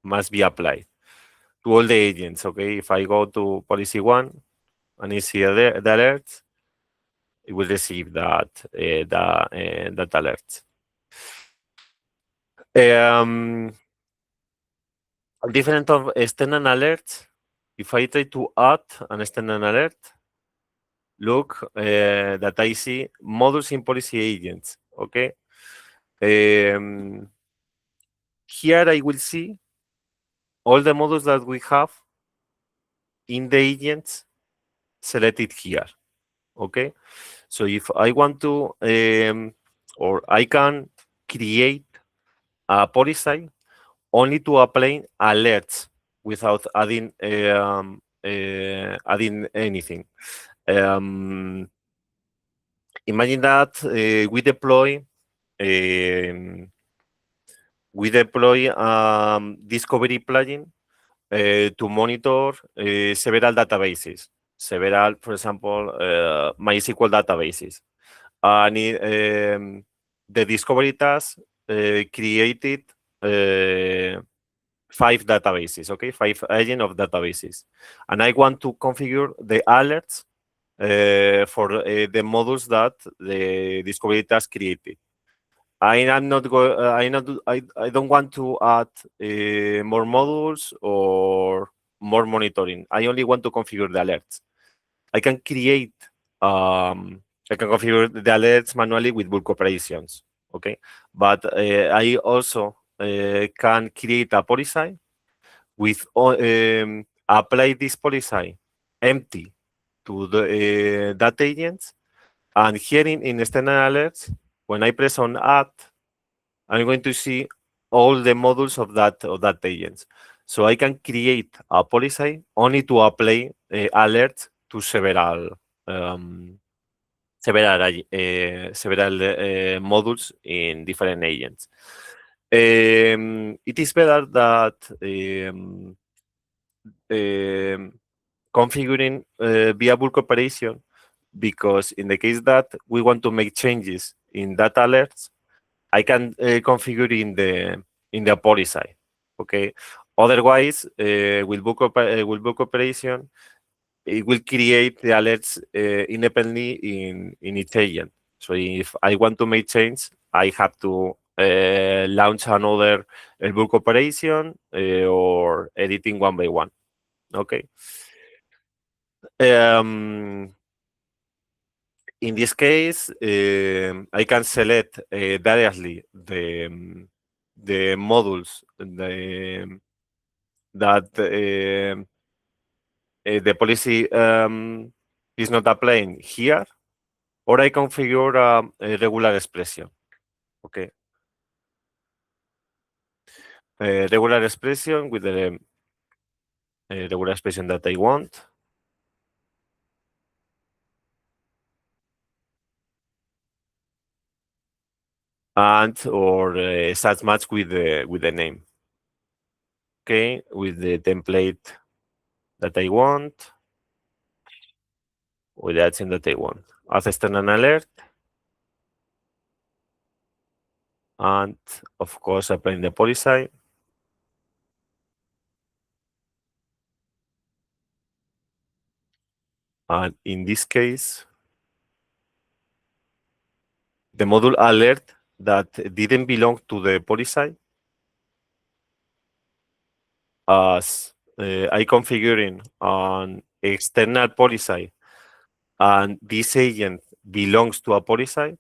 must be applied to all the agents. Okay. If I go to policy one and I see the alerts, it will receive that alert. Different of external alerts. If I try to add an external alert, look that I see models in policy agents. Okay. Here I will see all the models that we have in the agents selected here. Okay. So if I want to, or I can create a policy only to apply alerts without adding anything. Um, Imagine that um, we deploy discovery plugin to monitor several databases, several, for example, MySQL databases. And the discovery task created uh, 5 databases, okay, 5 agent of databases. And I want to configure the alerts for the models that the discovery task created. I am not go. I not. I don't want to add more modules or more monitoring. I only want to configure the alerts. I can create. I can configure the alerts manually with bulk operations. Okay, but I also can create a policy with apply this policy empty to the that agents, and here in external alerts, when I press on add, I'm going to see all the modules of that agents. So I can create a policy only to apply alerts to um, several modules in different agents. It is better that um, configuring via bulk operation, because in the case that we want to make changes in data alerts, I can configure in the policy. Okay. Otherwise, with bulk operation, it will create the alerts independently in each agent. So if I want to make change, I have to launch another bulk operation or editing one by one. Okay. Um, in this case, I can select directly the modules that the policy is not applying here, or I configure a regular expression. Okay, regular expression with the regular expression that I want, and or such match with the name. Okay, with the template that I want, with the action that I want. As external alert, and of course applying the policy. And in this case, the module alert that didn't belong to the policy, as I configuring an external policy and this agent belongs to a policy,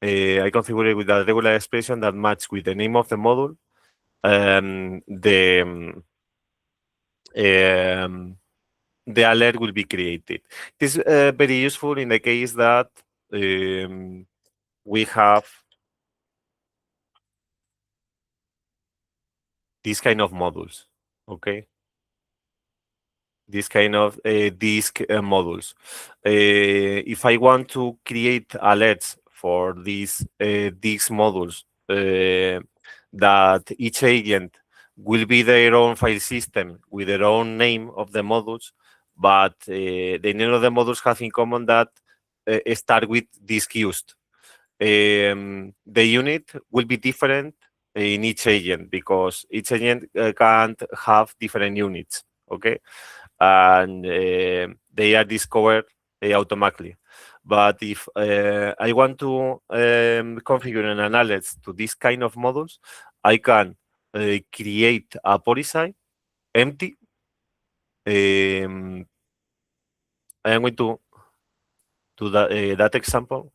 I configure it with a regular expression that match with the name of the module, um, the alert will be created. This is very useful in the case that we have these kind of modules, okay? This kind of disk modules. If I want to create alerts for these disk modules, that each agent will be their own file system with their own name of the modules, but the name of the modules have in common that start with disk used. The unit will be different in each agent because each agent can't have different units. Okay, and they are discovered automatically. But if I want to configure an analysis to this kind of models, I can create a policy empty. Um, I am going to that example,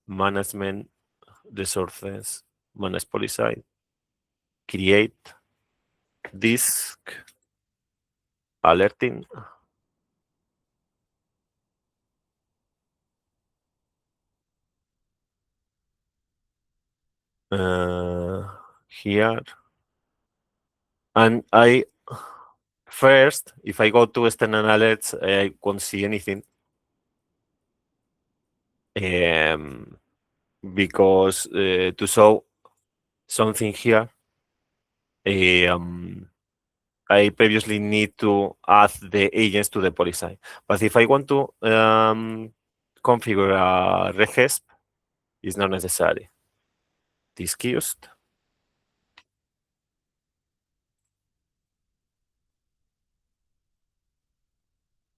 management resources, manage policy, create disk alerting. Here, and I first, if I go to external alerts, I won't see anything. Um, because to show something here, um, I previously need to add the agents to the policy. But if I want to configure a regresp, it's not necessary. Disk used.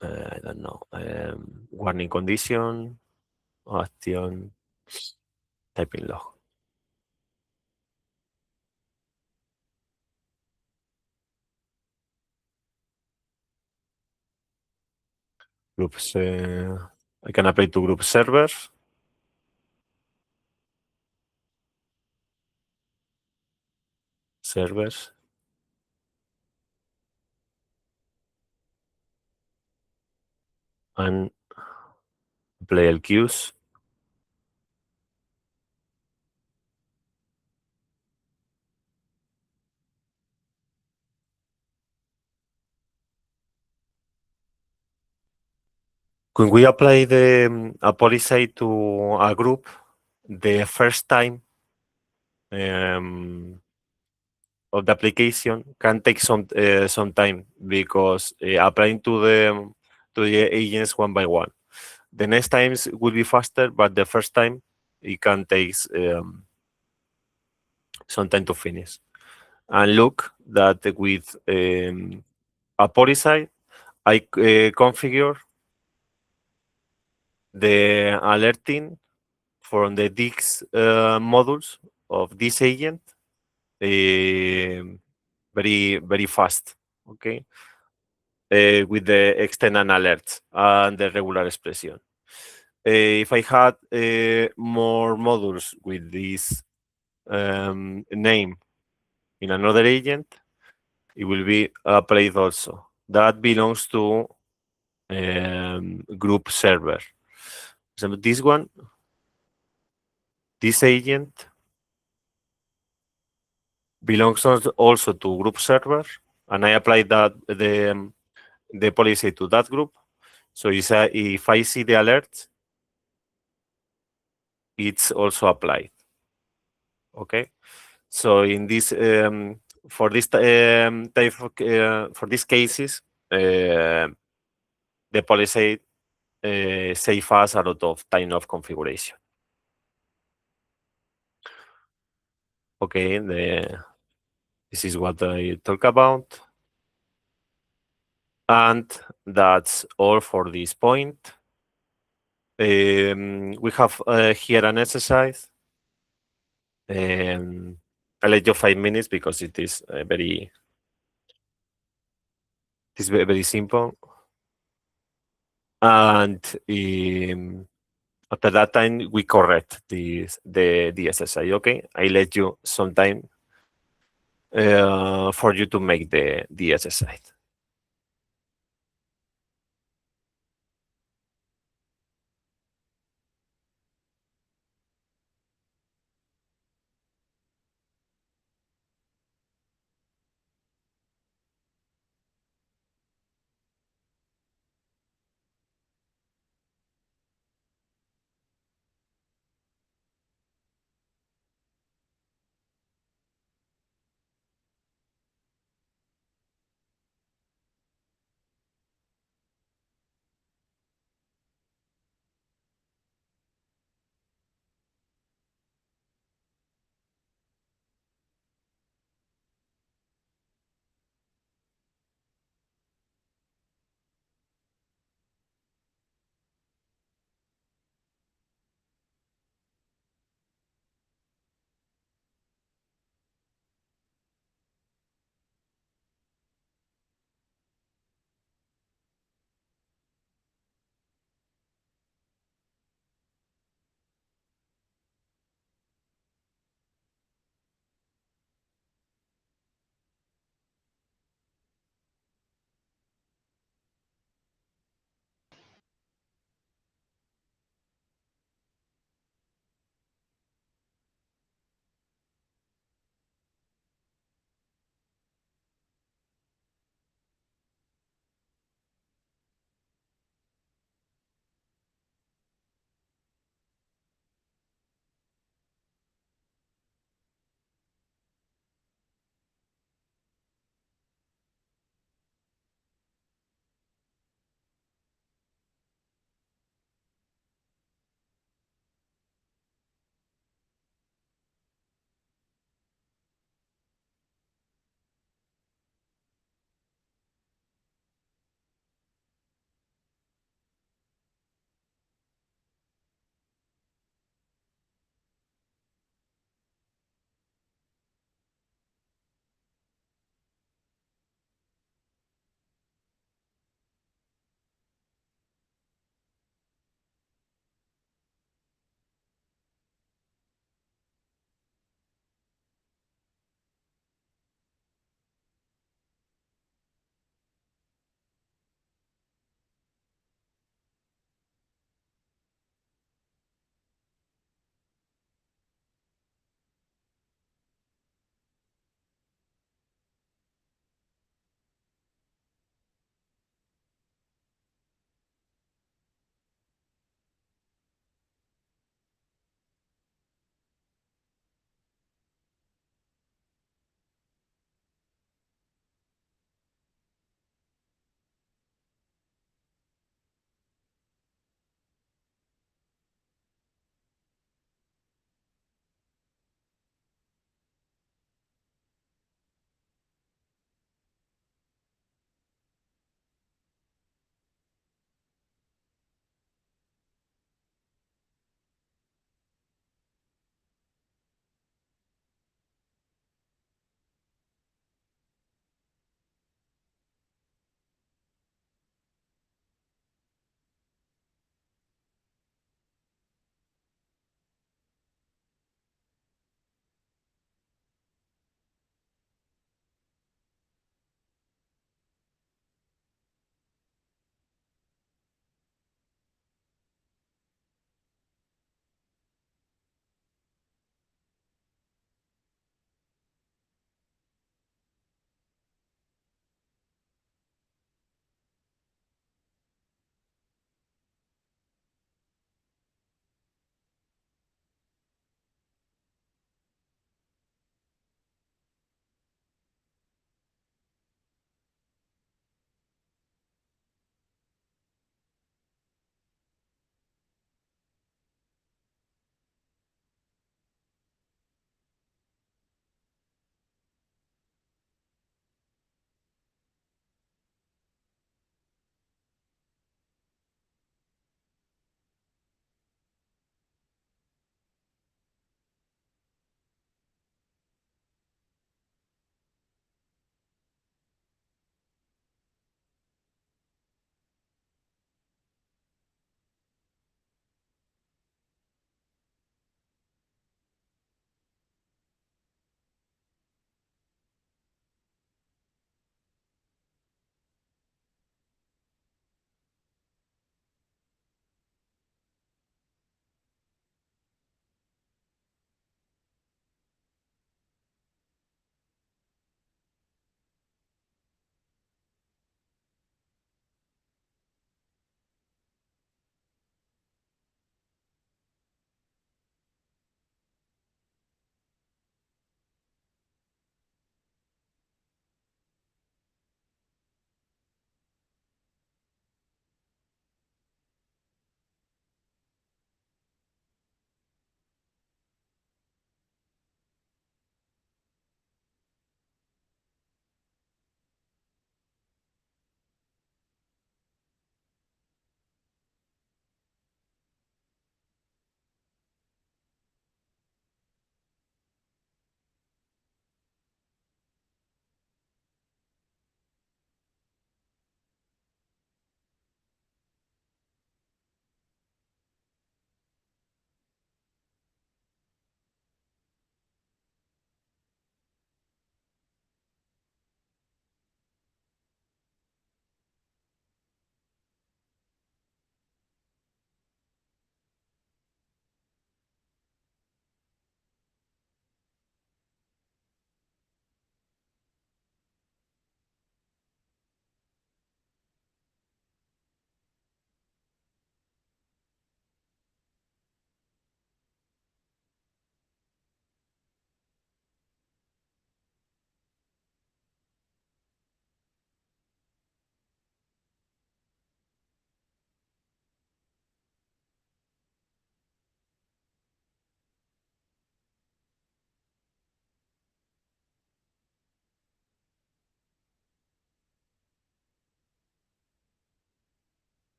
I don't know. Warning condition, action, typing log. Groups. I can apply to group servers. Servers. And play LQs. When we apply a policy to a group, the first time of the application can take some time because applying to the agents one by one. The next times will be faster, but the first time it can take some time to finish. And look that with a policy, I configure the alerting from the disk modules of this agent very fast. Okay, with the external alerts and the regular expression. If I had more modules with this name in another agent, it will be applied also. That belongs to group server. So this one, this agent belongs also to group server, and I apply that the policy to that group. So if I see the alert, it's also applied. Okay. So in this for this type of, for these cases, the policy save us a lot of time of configuration. Okay, this is what I talk about. And that's all for this point. We have here an exercise. I'll let you 5 minutes because it is very simple. And after that time, we correct the exercise. Okay, I let you some time for you to make the exercise.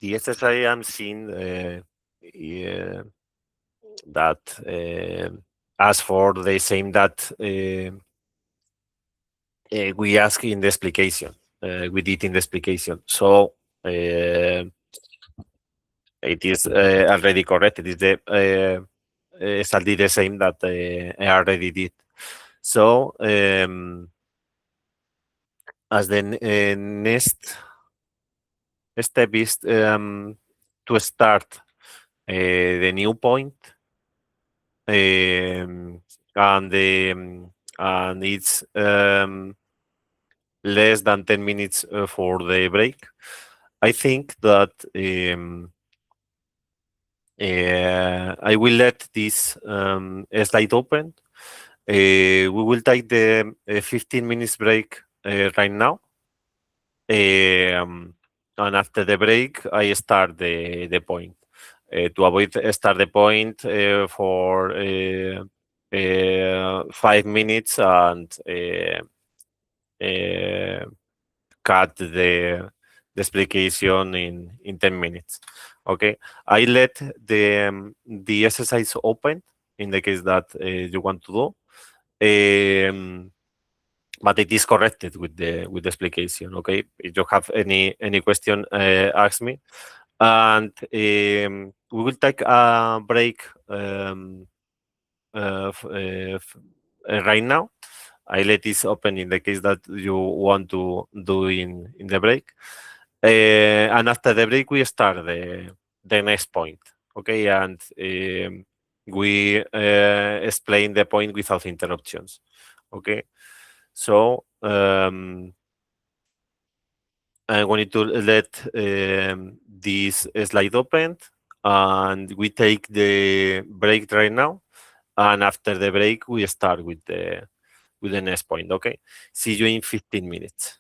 the exercise I'm seeing yeah, that as for the same that we ask in the explication, we did in the explication. So it is already correct. It is the exactly the same that I already did. So as the next step is to start the new point, and the and it's less than 10 minutes for the break. I think that I will let this slide open. We will take the 15 minutes break right now. And after the break, I start the point. To avoid start the point for 5 minutes and uh, cut the explication in 10 minutes. Okay, I let the exercise open in the case that you want to do. But it is corrected with the explication. Okay, if you have any question, ask me, and we will take a break right now. I let this open in the case that you want to do in the break, and after the break we start the next point. Okay, and we explain the point without interruptions. Okay, so I'm going to let this slide open, and we take the break right now. And after the break, we start with the next point. Okay. See you in 15 minutes.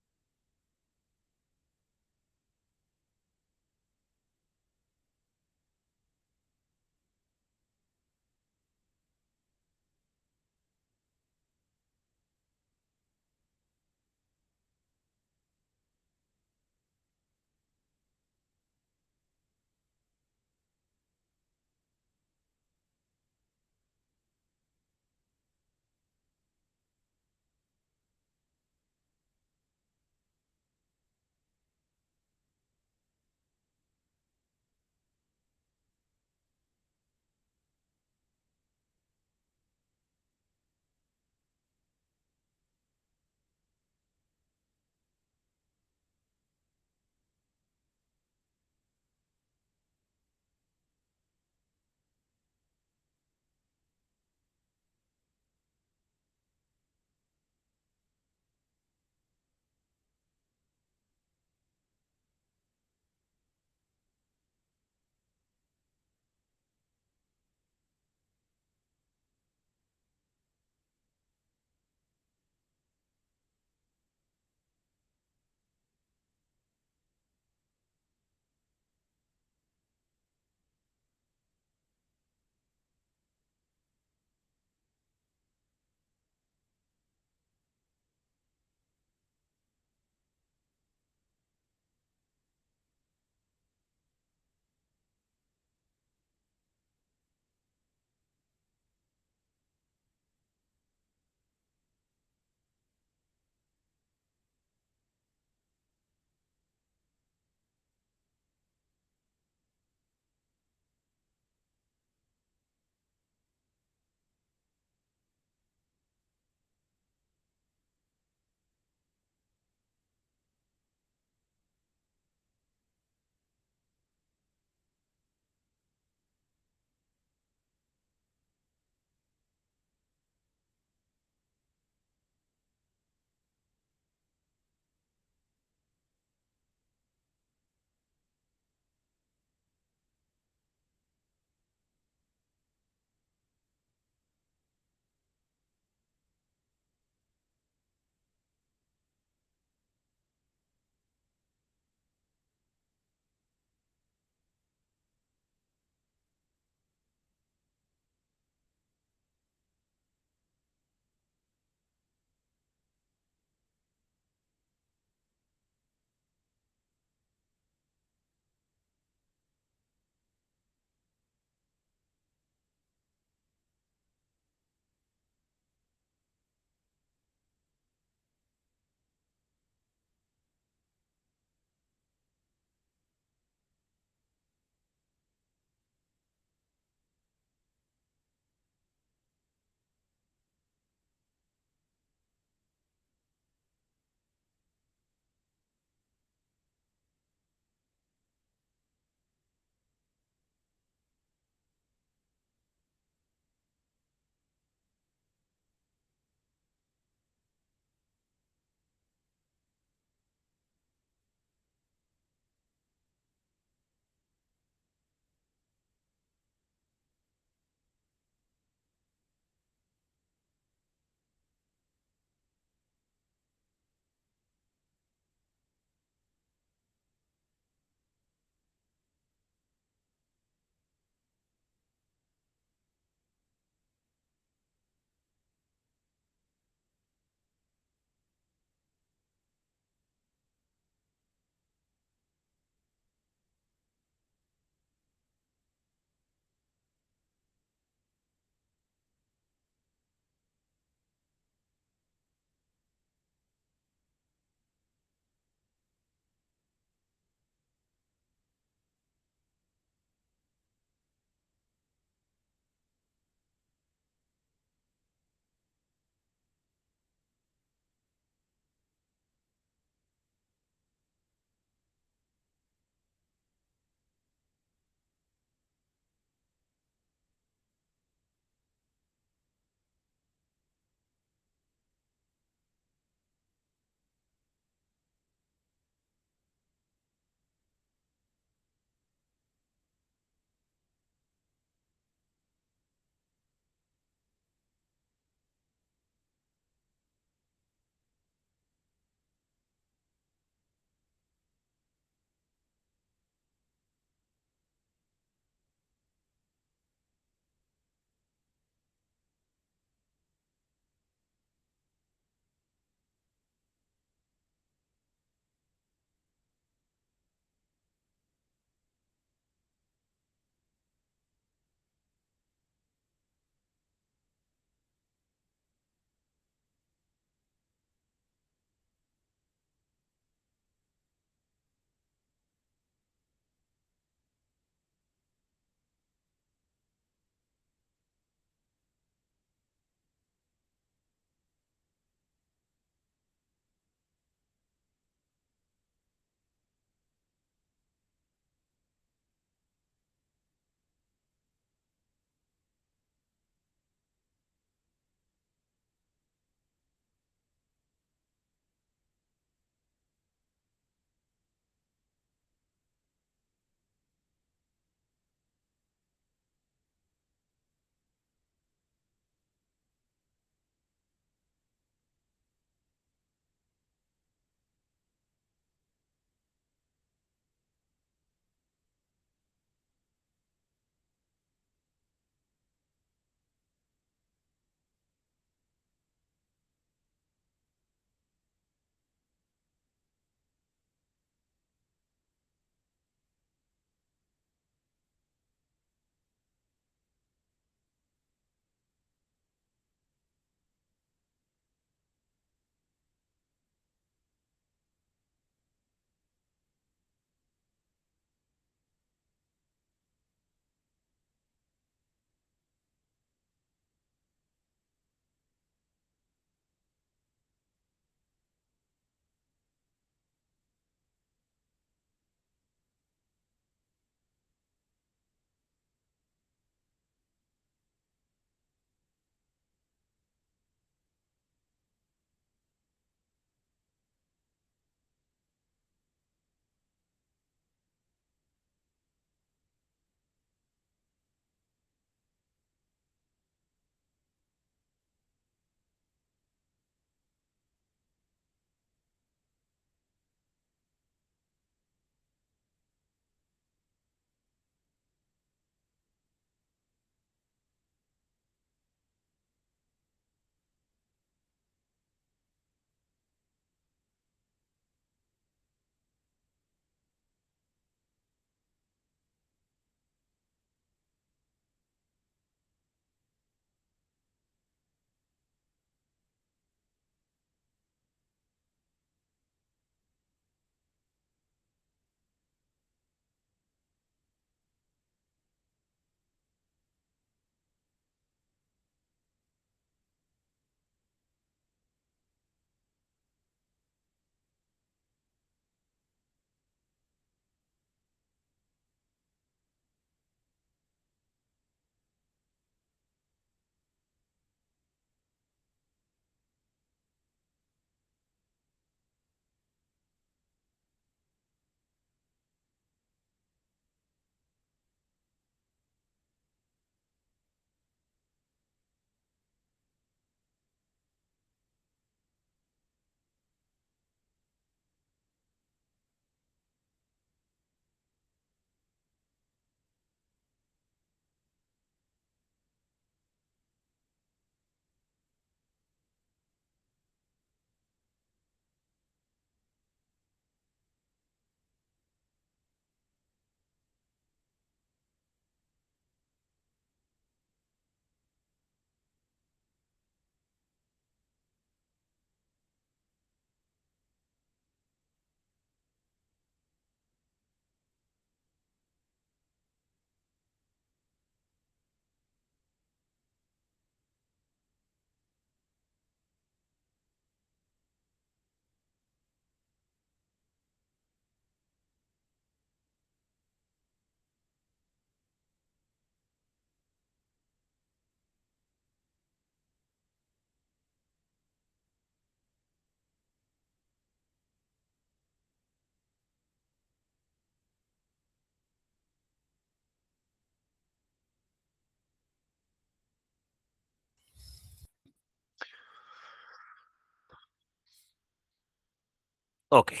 Okay,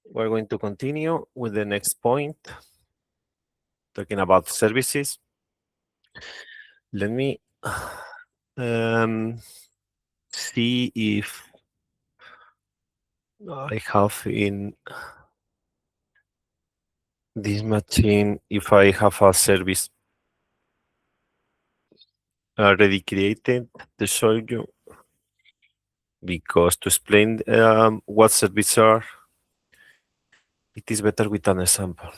we're going to continue with the next point, talking about services. Let me um, see if I have in this machine, if I have a service already created to show you, because to explain what services are, it is better with an example.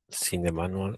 See the manual.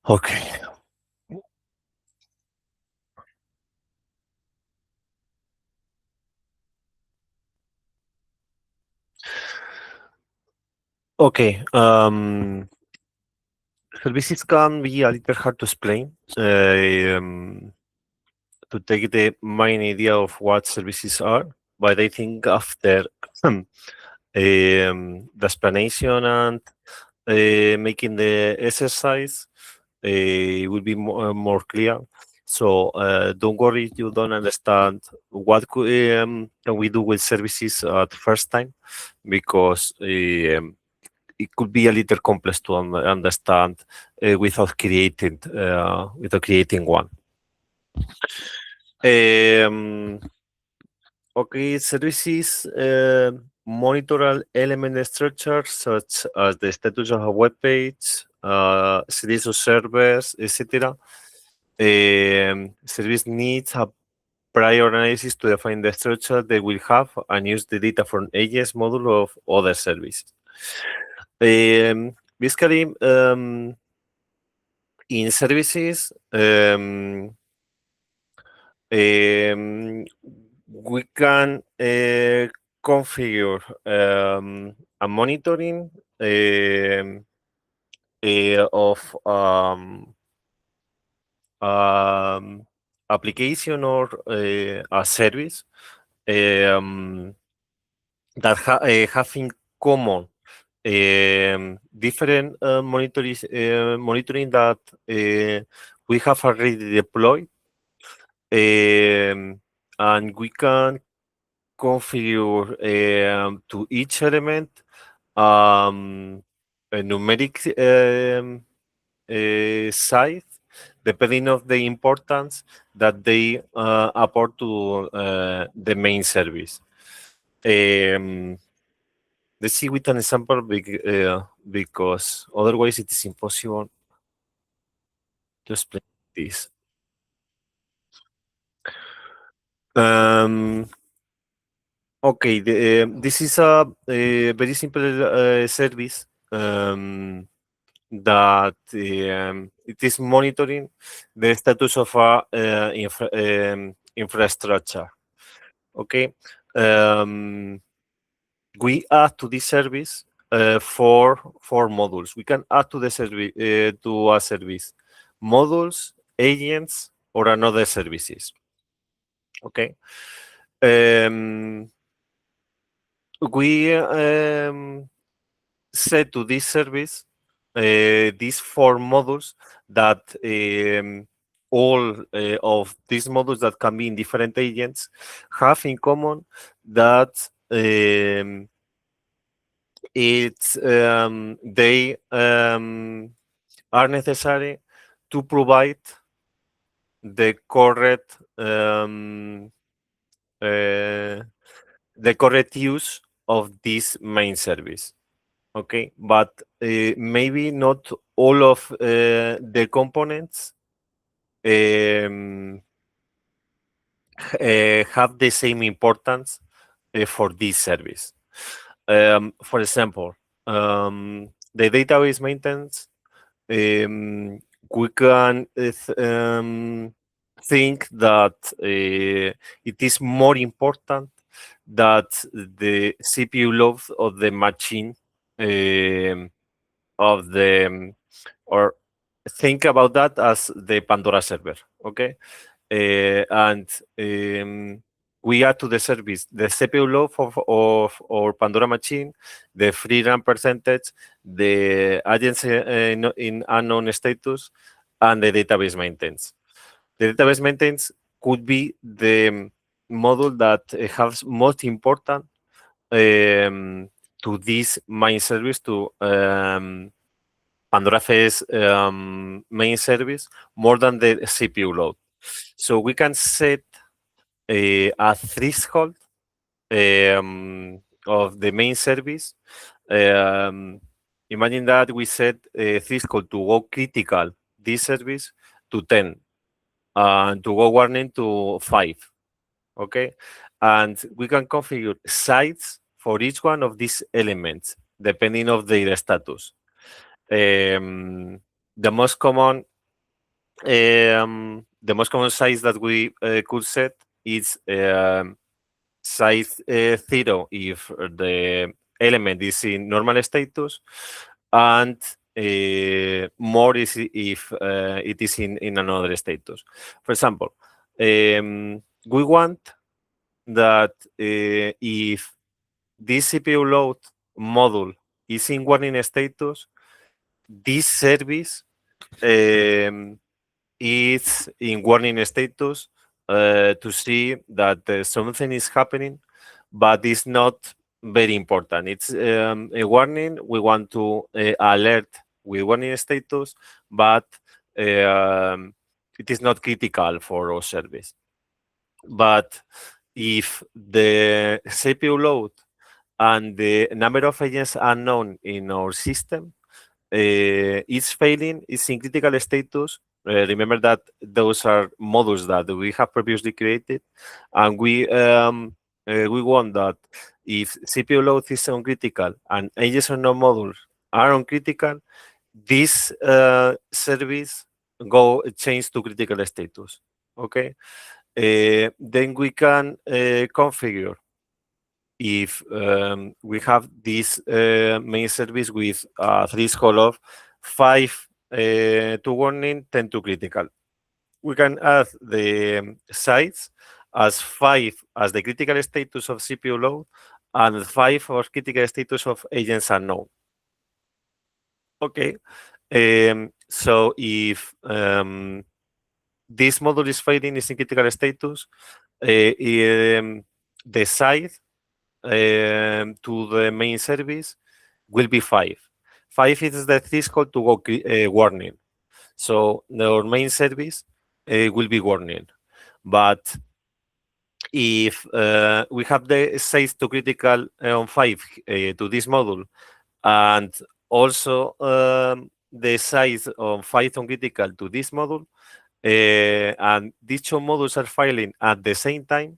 Okay. Okay. Services can be a little hard to explain. To take the main idea of what services are, but I think after the explanation and making the exercise, it will be more clear. So don't worry if you don't understand what can we do with services at first time, because it could be a little complex to understand without creating one. Um, Okay, services monitor element structures such as the status of a web page, series of servers, etc. Service needs a prior analysis to define the structure they will have and use the data from AES module of other services. Basically, in services, um, we can configure a monitoring of um, application or a service that have in common different monitoring that we have already deployed, and we can configure to each element a numeric side depending of the importance that they apport to the main service. Um, let's see with an example because otherwise it is impossible to explain this. Um, okay, this is a very simple service that it is monitoring the status of a infrastructure. Okay, um, we add to this service four modules. We can add to the service to a service modules, agents, or another services. Okay. Um, we set to this service these four modules that all of these modules that can be in different agents have in common that they are necessary to provide the correct use of this main service. Okay, but maybe not all of the components um, have the same importance for this service. For example, the database maintenance, we can think that it is more important that the CPU load of the machine of the or think about that as the Pandora server, okay? And we add to the service the CPU load of our Pandora machine, the free run percentage, the agency in unknown status, and the database maintenance. The database maintenance could be the module that has most important to this main service, to Pandora FS main service, more than the CPU load. So we can set a threshold of the main service. Imagine that we set a threshold to go critical this service to 10 and to go warning to 5. Okay, and we can configure sites for each one of these elements depending of their status. The most common size that we could set is size 0 if the element is in normal status, and more is if it is in another status. For example, we want that if this CPU load module is in warning status, this service is in warning status to see that something is happening, but it's not very important. It's a warning. We want to alert with warning status, but it is not critical for our service. But if the CPU load and the number of agents unknown in our system is failing, is in critical status. Remember that those are modules that we have previously created, and we want that if CPU load is uncritical and agents unknown modules are uncritical, this service go change to critical status. Okay, then we can configure if we have this main service with a threshold of 5 to warning, 10 to critical. We can add the sites as 5 as the critical status of CPU load and 5 as critical status of agents unknown. Okay, so if this module is failing, is in critical status, the site to the main service will be 5. 5 is the threshold to go warning. So our main service will be warning. But if we have the size to critical on 5 to this module, and also the size of Python critical to this module, and these two modules are filing at the same time,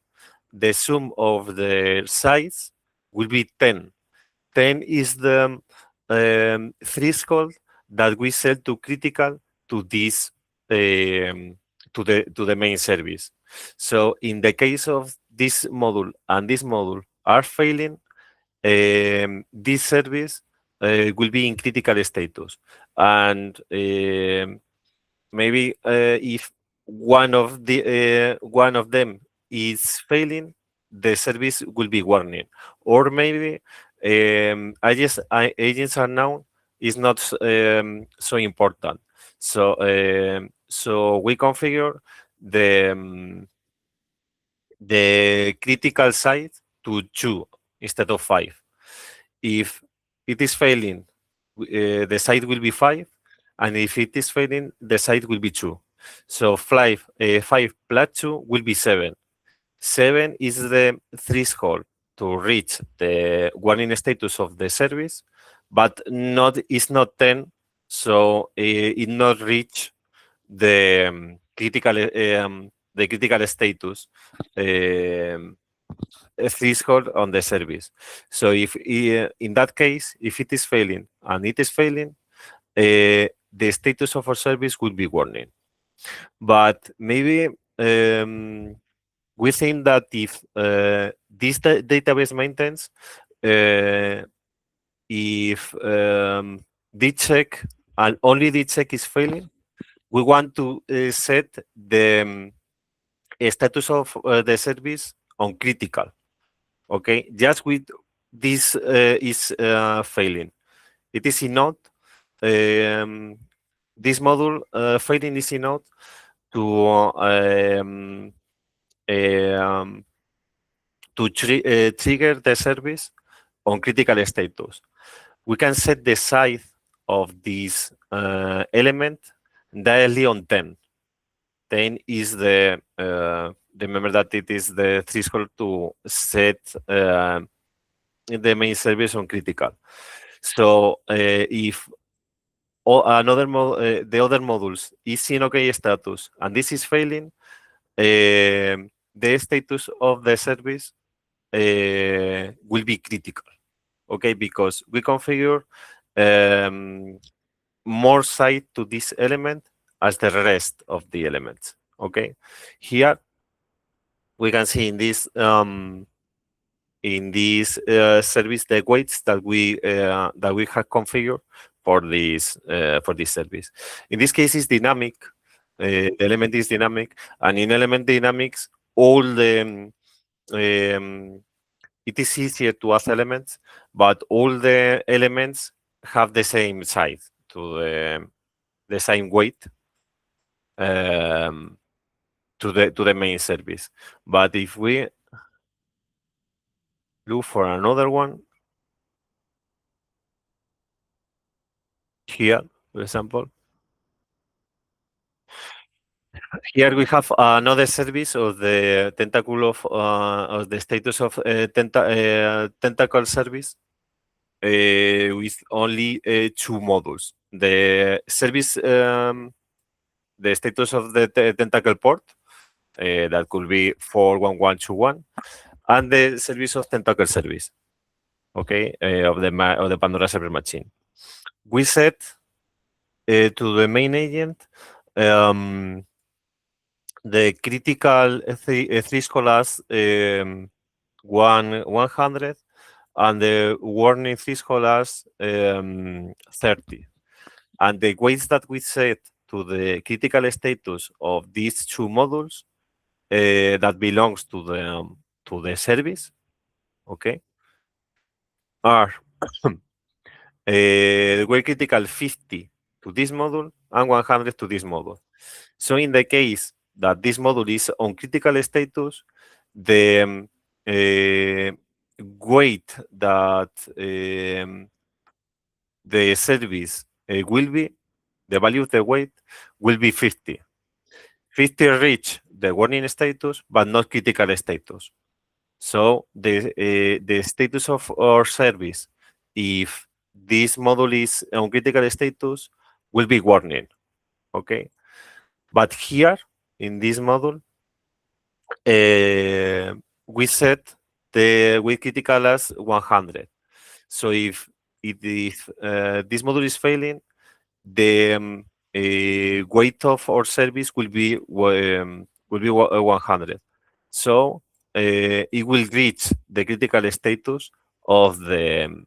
the sum of the size will be 10. 10 is the threshold that we set to critical to this to the main service. So in the case of this module and this module are failing, this service will be in critical status, and maybe if one of them is failing, the service will be warning, or maybe agents are now is not so important. So so we configure the the critical side to 2 instead of 5. If it is failing, the site will be 5, and if it is failing, the site will be 2. So 5 plus 2 will be 7. 7 is the threshold to reach the warning status of the service, but not is not 10, so it not reach the critical status threshold on the service. So if in that case, if it is failing and it is failing, the status of our service will be warning. But maybe we think that if this database maintenance, if the check and only the check is failing, we want to set the status of the service on critical. Okay, just with this is failing. It is enough. Um, this module failing is enough to um, trigger the service on critical status. We can set the size of this element directly on 10. 10 is remember that it is the threshold to set the main service on critical. So if the other modules is in OK status and this is failing, the status of the service will be critical. Okay, because we configure more side to this element as the rest of the elements. Okay, here we can see in this service the weights that we have configured for this service. In this case, it's dynamic. The element is dynamic, and in element dynamics, all the it is easier to add elements, but all the elements have the same size to the same weight um, to the main service. But if we look for another one here, for example, here we have another service of the tentacle of the status of tentacle service with only 2 modules. The service, the status of the tentacle port, that could be 41121, and the service of tentacle service, okay, of the Pandora server machine. We set to the main agent the critical threshold as 100 and the warning threshold as 30. And the weights that we set to the critical status of these 2 modules that belongs to the service, okay, are the weight critical 50 to this module and 100 to this module. So in the case that this module is on critical status, the weight that the service will be the value of the weight will be 50. 50 reach the warning status, but not critical status. So the status of our service, if this module is on critical status, will be warning. Okay, but here in this module, we set the weight critical as 100. So if this module is failing, the weight of our service will be 100. So it will reach the critical status of the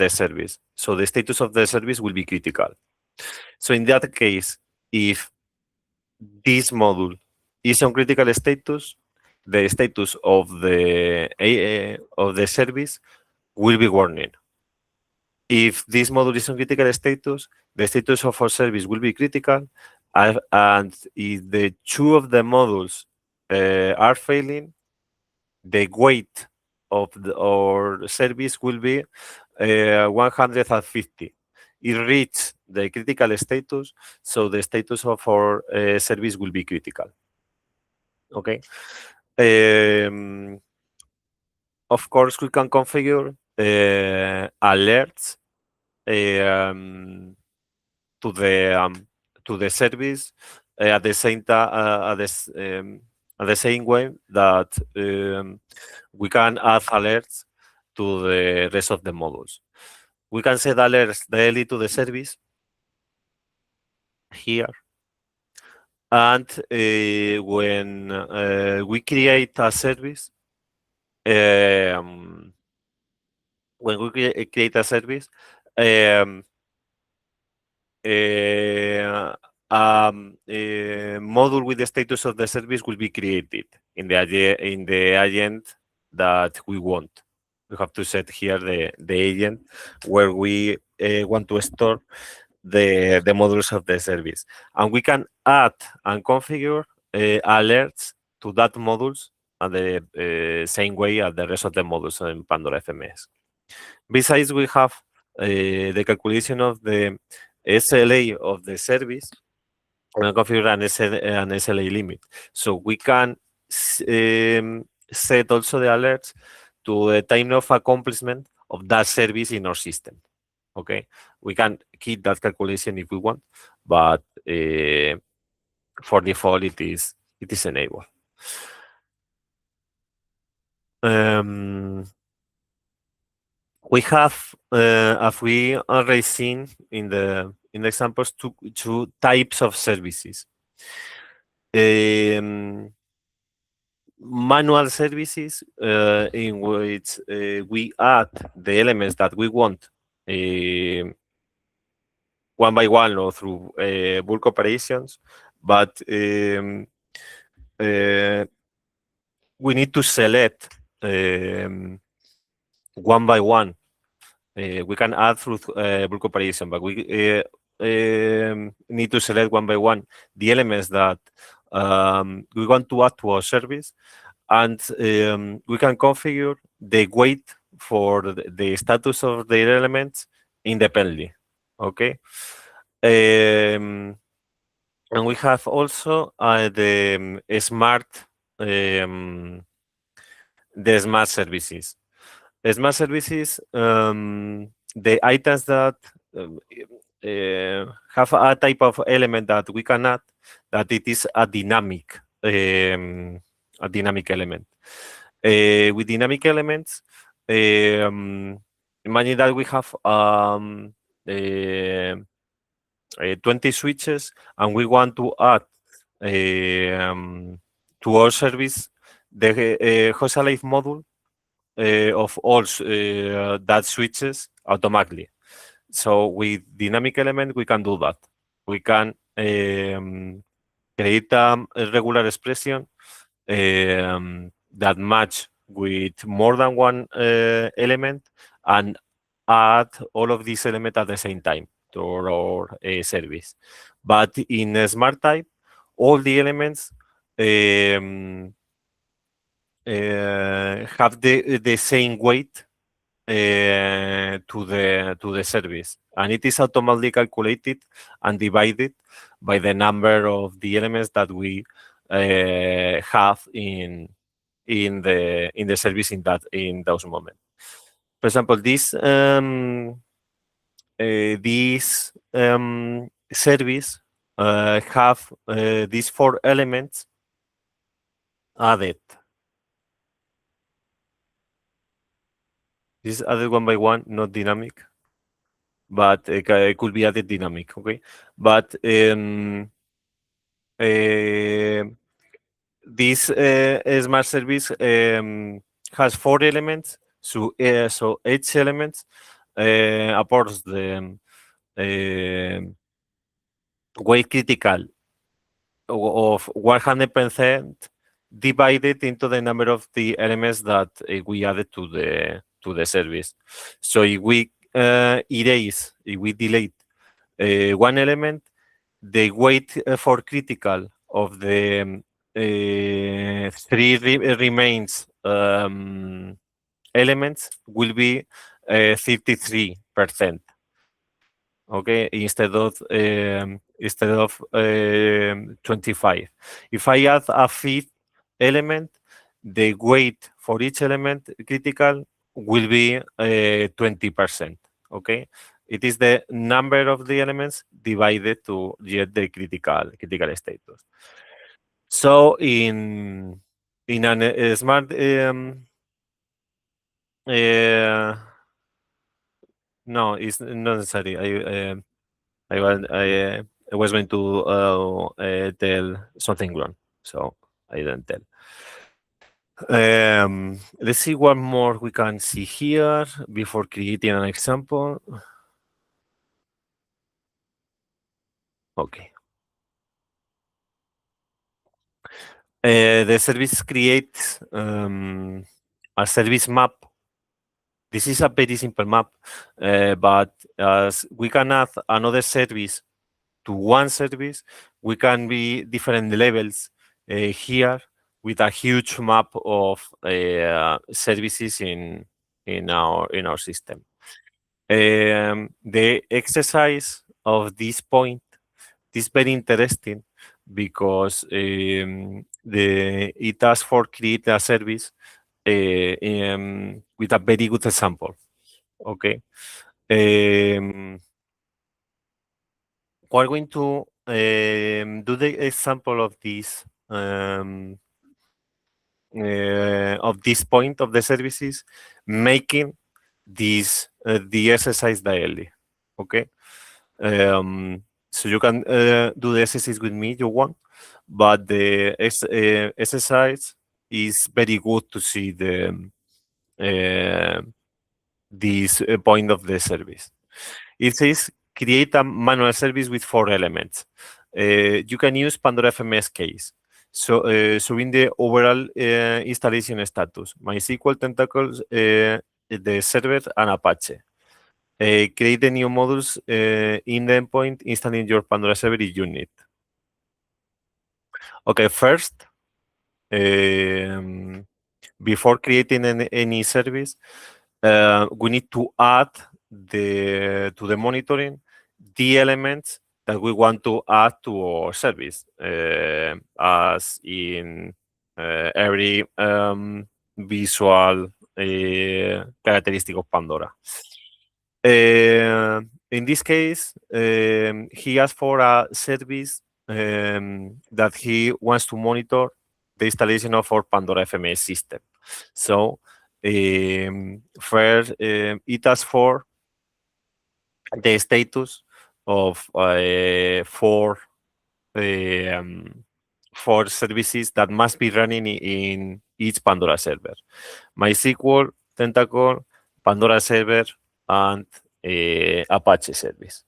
service. So the status of the service will be critical. So in that case, if this module is on critical status, the status of the service will be warning. If this module is on critical status, the status of our service will be critical, and if the two of the modules are failing, the weight of our service will be 150. It reached the critical status, so the status of our service will be critical. Okay. Of course, we can configure alerts um, to the service at the same time at the same way that we can add alerts to the rest of the modules. We can set alerts daily to the service here, and when we create a service, um, um, a module with the status of the service will be created in the agent that we want. We have to set here the agent where we want to store the modules of the service, and we can add and configure alerts to that modules and the same way as the rest of the modules in Pandora FMS. Besides, we have the calculation of the SLA of the service and configure an SLA limit. So we can set also the alerts to the time of accomplishment of that service in our system. Okay, we can keep that calculation if we want, but for default it is enabled. We have, as we already seen in the examples, two types of services. Manual services in which we add the elements that we want one by one or through bulk operations, but we need to select one by one. We can add through bulk operation, but we need to select one by one the elements that we want to add to our service, and we can configure the weight for the status of the elements independently. Okay. And we have also the smart services. Smart services, the items that have a type of element that we can add, that it is a dynamic element. With dynamic elements, imagine that we have 20 switches, and we want to add to our service the host alive module of all that switches automatically. So with dynamic element, we can do that. We can create a regular expression that match with more than one element and add all of these elements at the same time to our service. But in a smart type, all the elements have the same weight to the service, and it is automatically calculated and divided by the number of the elements that we have in the service in those moments. For example, this service have these four elements added. This is added one by one, not dynamic, but it could be added dynamic. Okay, but this smart service has four elements, so each element apports the weight critical of 100% divided into the number of the elements that we added to the service. So if we if we delete one element, the weight for critical of the three remains elements will be 33%. Okay, instead of 25. If I add a fifth element, the weight for each element critical will be 20%. Okay, it is the number of the elements divided to get the critical status. So in an smart uh, no, it's not necessary. I was going to tell something wrong, so I didn't tell. Let's see what more we can see here before creating an example. Okay. The service creates a service map. This is a very simple map, but as we can add another service to one service, we can be different levels here with a huge map of services in our system. The exercise of this point is very interesting because it asks for create a service with a very good example. Okay. We're going to do the example of this point of the services, making this the exercise daily. Okay. So you can do the exercise with me, you want, but the exercise is very good to see uh, this point of the service. It says create a manual service with four elements. You can use Pandora FMS case. So, in the overall installation status, MySQL tentacles, the server, and Apache. Create the new modules in the endpoint, installing your Pandora server if you need. Okay, first, before creating any service, we need to add to the monitoring the elements that we want to add to our service, as in every visual characteristic of Pandora. In this case, he asked for a service that he wants to monitor the installation of our Pandora FMS system. So first, it asks for the status of four services that must be running in each Pandora server: MySQL, Tentacle, Pandora server, and Apache service.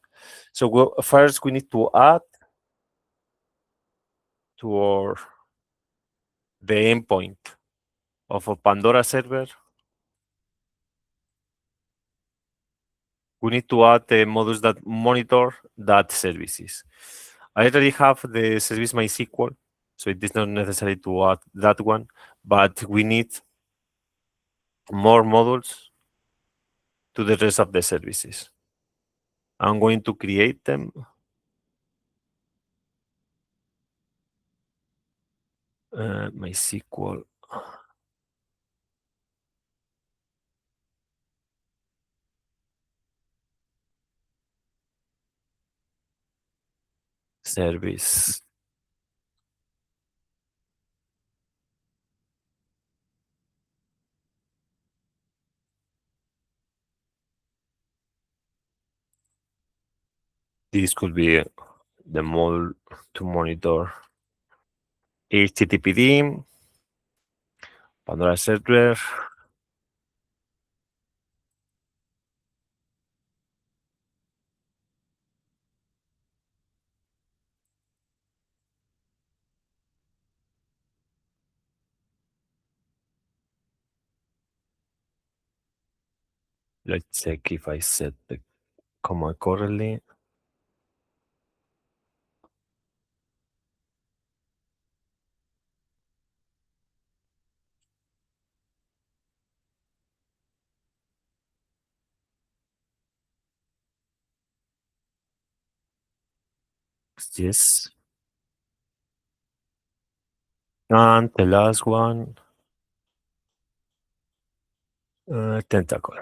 So first, we need to add to the endpoint of a Pandora server. We need to add the modules that monitor that services. I already have the service MySQL, so it is not necessary to add that one, but we need more modules to the rest of the services. I'm going to create them. MySQL service. This could be the model to monitor HTTPD, Pandora server. Let's check if I set the command correctly. Yes. And the last one, tentacle.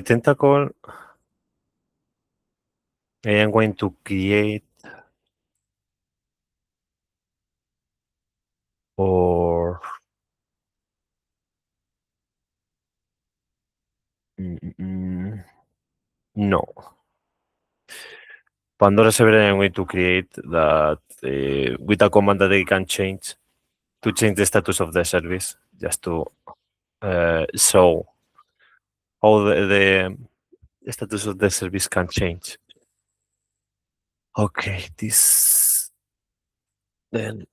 Tentacle, I am going to create or no. Pandora server I am going to create that with a command that I can change to change the status of the service, just to show how the status of the service can change. Okay, this then.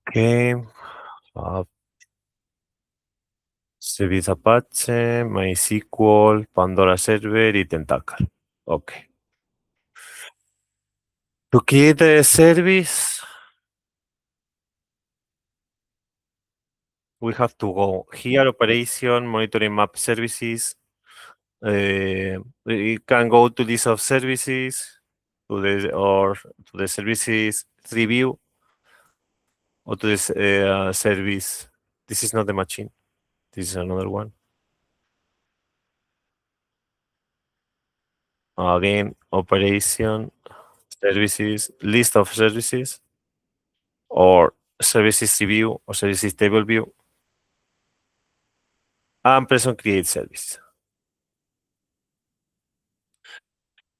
Okay, uh, service Apache, MySQL, Pandora server y Tentacle. Okay. To create a service, we have to go here, operation, monitoring map services. We can go to list of services, to the services review, or to this service. This is not the machine. This is another one. Again, operation, services, list of services, or services review, or services table view, and press on create service.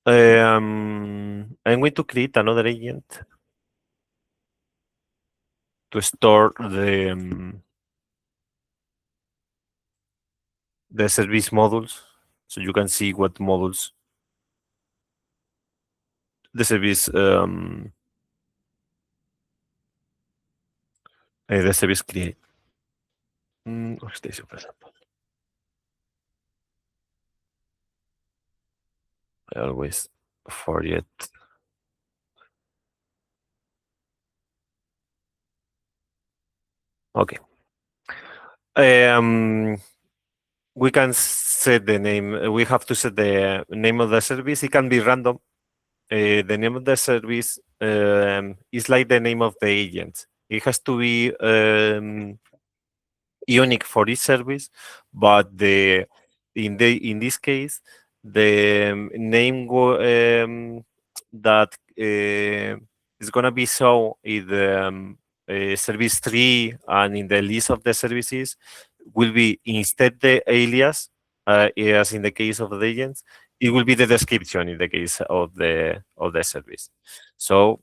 I'm going to create another agent to store the service modules, so you can see what modules the service the service create. Workstation, for example. I always forget. Okay. Um, we can set the name. We have to set the name of the service. It can be random. The name of the service is like the name of the agent. It has to be unique for each service, but the in this case the name that is gonna be shown in the service tree and in the list of the services will be instead the alias, as in the case of the agents, it will be the description in the case of the service. So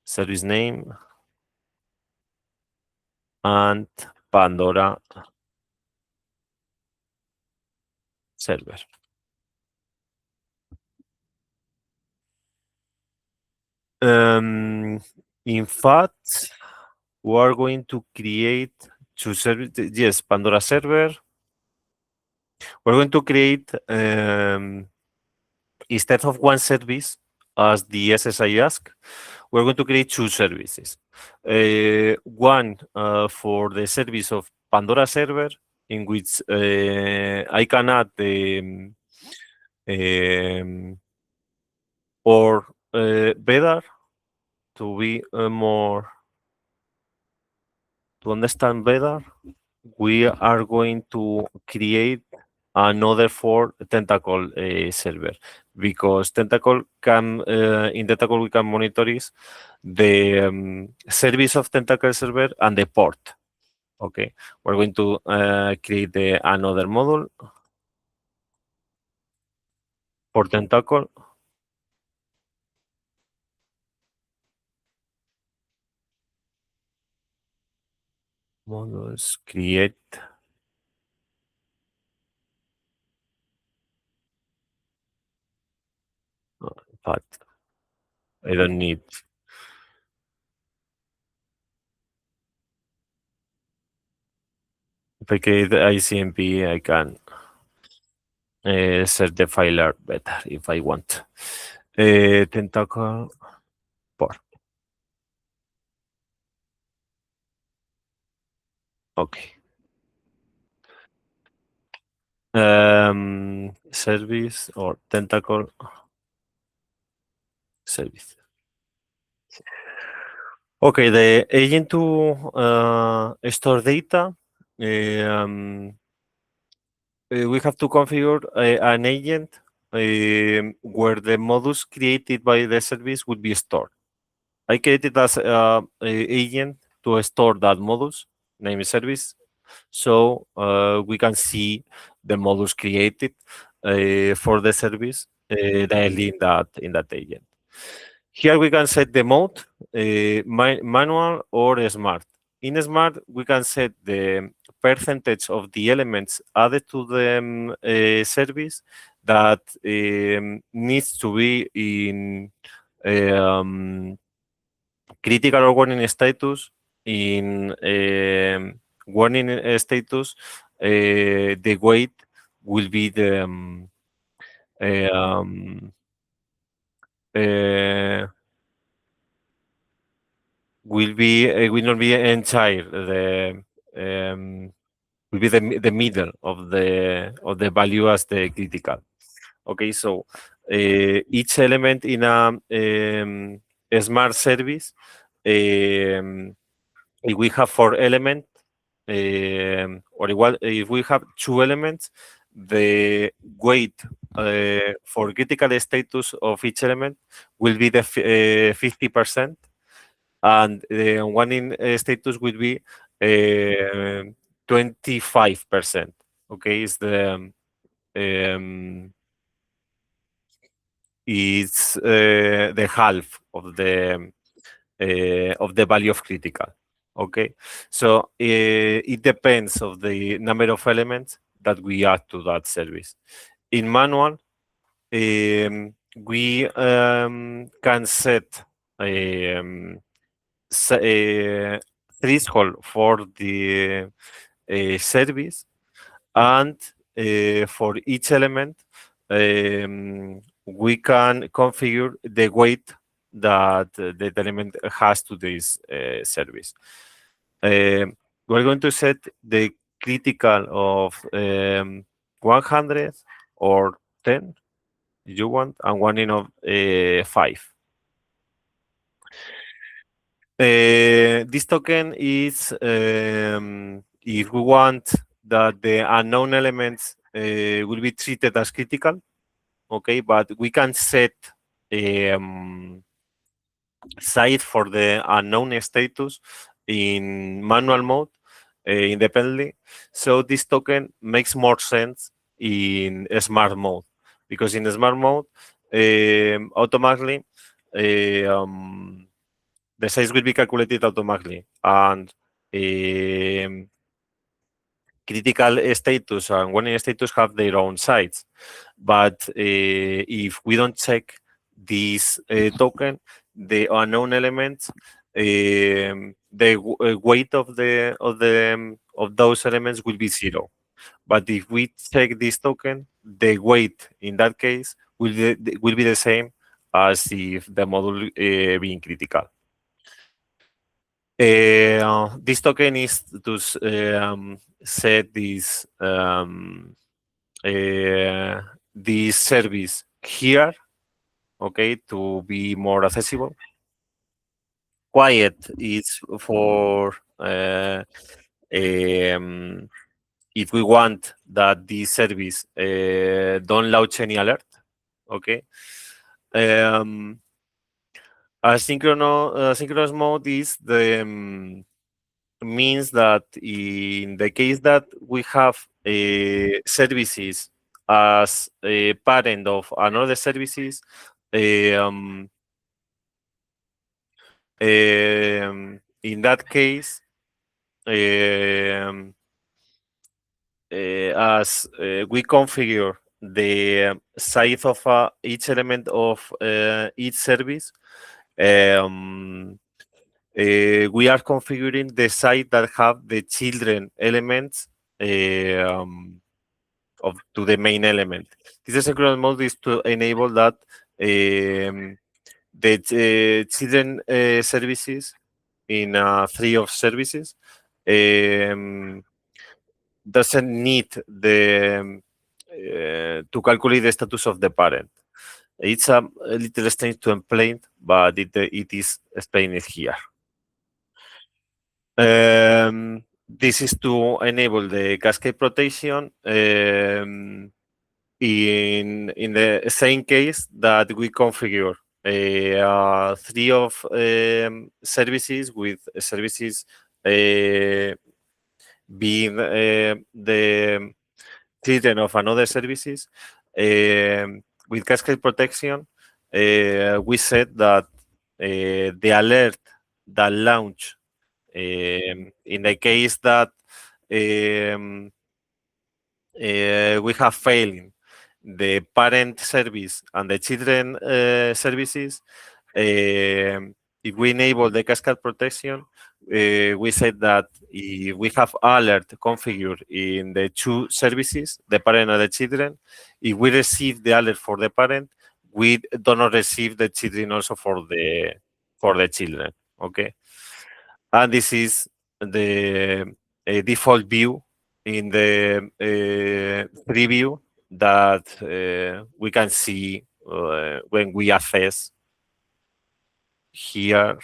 service name and Pandora server. In fact, we are going to create two services. Yes, Pandora server. We're going to create instead of one service as the SSI ask, we're going to create two services. One for the service of Pandora server, in which I can add the or better to be more to understand better, we are going to create another for Tentacle server, because Tentacle can in Tentacle we can monitor is the service of Tentacle server and the port. Okay, we're going to create another module for Tentacle. Modules create, but I don't need. If I create the ICMP, I can set the filer better if I want. Tentacle port. Okay. Service or Tentacle service. Okay, the agent to store data. Um, we have to configure an agent where the modules created by the service would be stored. I created as a agent to store that modules, name service, so we can see the modules created for the service directly in that agent. Here we can set the mode, manual or smart. In smart, we can set the percentage of the elements added to the service that needs to be in critical or warning status. In warning status, the weight will be the um, uh, will not be entire. The will be the middle of the value as the critical. Okay, so each element in a smart service, if we have four elements, or igual, if we have two elements, the weight for critical status of each element will be the 50%, and the one in status will be 25%. Okay, um, it's the half of the value of critical. Okay, so it depends of the number of elements that we add to that service. In manual, we can set um, threshold for the service, and for each element, we can configure the weight that the element has to this service. We're going to set the critical of 100 or 10 you want, and one in of 5. This token is if we want that the unknown elements will be treated as critical, okay, but we can set site for the unknown status in manual mode independently. So this token makes more sense in a smart mode, because in a smart mode, automatically the size will be calculated automatically, and critical status and warning status have their own sites. But if we don't check this token, the unknown elements, the weight of those elements will be 0. But if we check this token, the weight in that case will be the same as if the module being critical. This token is to set this service here, okay, to be more accessible. Quiet is for if we want that this service don't launch any alert, okay. Asynchronous mode is the means that in the case that we have services as a parent of another services, in that case, as we configure the size of each element of each service, we are configuring the site that have the children elements to the main element. This asynchronous mode is to enable that the children services in a tree of services doesn't need the to calculate the status of the parent. It's a little strange to explain, but it is explained here. This is to enable the cascade protection in the same case that we configure three of services with services being the children of another services. With cascade protection, we said that the alert that launch in the case that we have failing the parent service and the children services, if we enable the cascade protection, we said that if we have alert configured in the two services, the parent and the children, if we receive the alert for the parent, we do not receive the children also for the children. Okay, and this is the default view in the preview that we can see when we access here.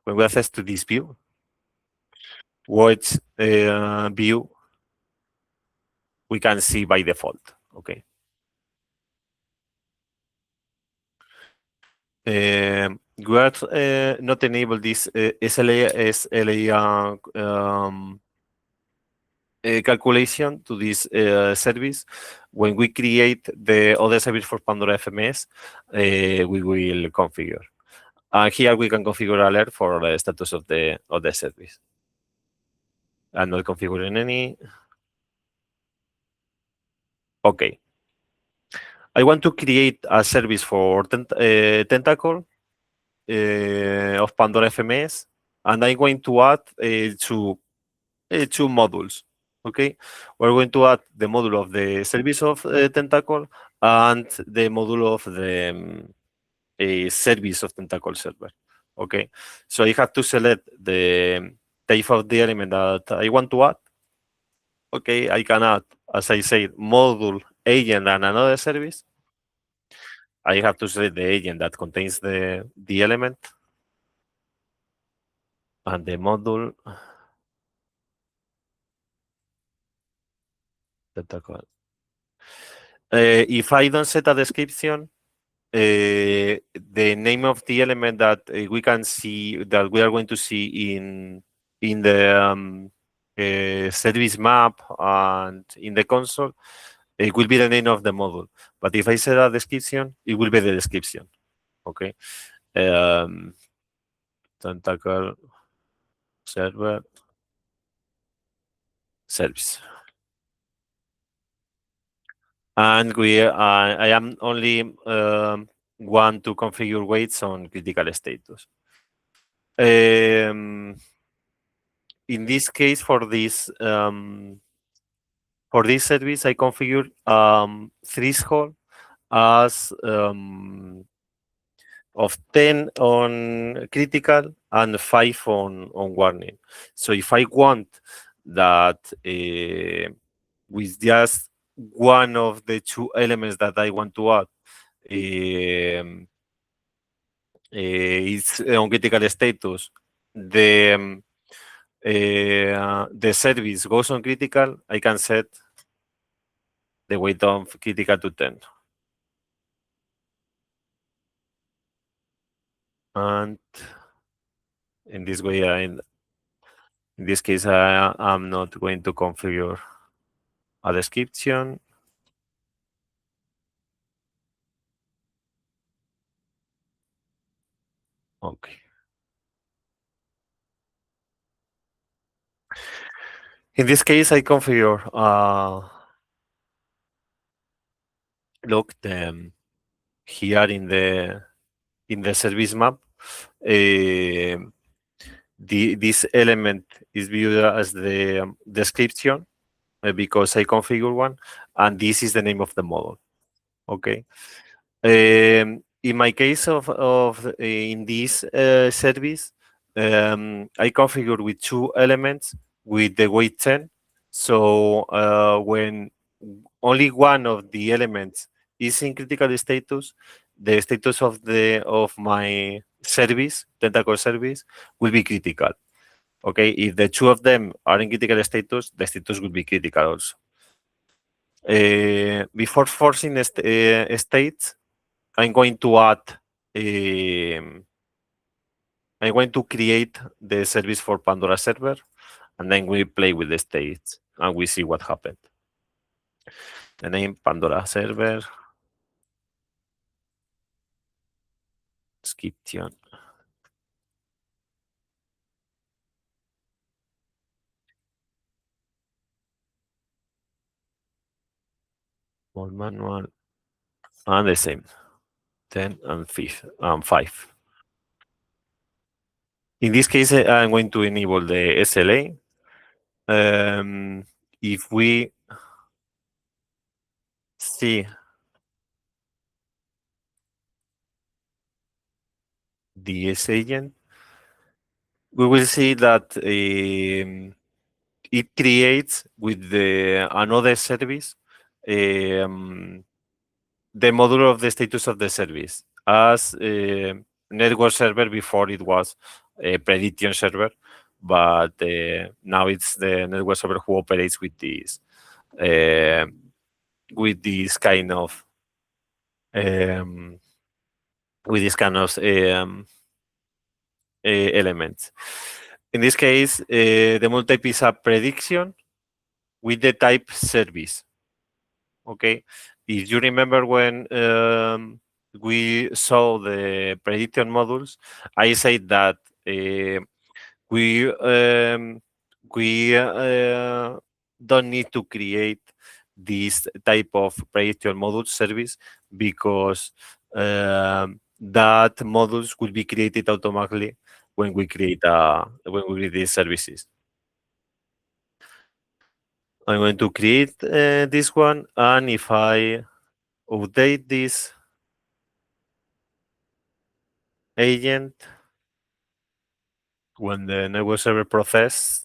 When we access to this view, which view we can see by default. Okay. We are not enable this SLA calculation to this service. When we create the other service for Pandora FMS, we will configure. And here we can configure alert for the status of the service. I'm not configuring any. Okay. I want to create a service for Tentacle of Pandora FMS, and I'm going to add two modules. Okay, we're going to add the module of the service of Tentacle and the module of the a service of Tentacle server. Okay, so I have to select the type of the element that I want to add. Okay, I can add, as I said, module, agent, and another service. I have to select the agent that contains the element and the module. Tentacle. If I don't set a description, the name of the element that we can see, that we are going to see in the service map and in the console, it will be the name of the module. But if I set a description, it will be the description. Okay. Tentacle server service. And I am only want to configure weights on critical status. In this case, for this service, I configure threshold as of 10 on critical and 5 on warning. So if I want that with just one of the two elements that I want to add is on critical status, the service goes on critical, I can set the weight of critical to 10. And in this way, in this case, I'm not going to configure a description. Okay. In this case, I configure look here in the service map. This element is viewed as the description because I configure one, and this is the name of the model. Okay. In my case of in this service, I configure with two elements with the weight 10. So when only one of the elements is in critical status, the status of my service, Tentacle service, will be critical. Okay, if the two of them are in critical status, the status will be critical also. Before forcing states, I'm going to add, I'm going to create the service for Pandora server, and then we play with the states and we see what happened. The name Pandora server, description. More manual, and the same, 10 and 5. In this case, I'm going to enable the SLA. If we see the S agent, we will see that it creates with another service the module of the status of the service as a network server. Before it was a prediction server, but now it's the network server who operates with this kind of um, elements. In this case, the module type is a prediction with the type service. Okay, if you remember when we saw the prediction modules, I said that we we don't need to create this type of prediction module service because that modules will be created automatically when we create these services. I'm going to create this one, and if I update this agent when the network server process,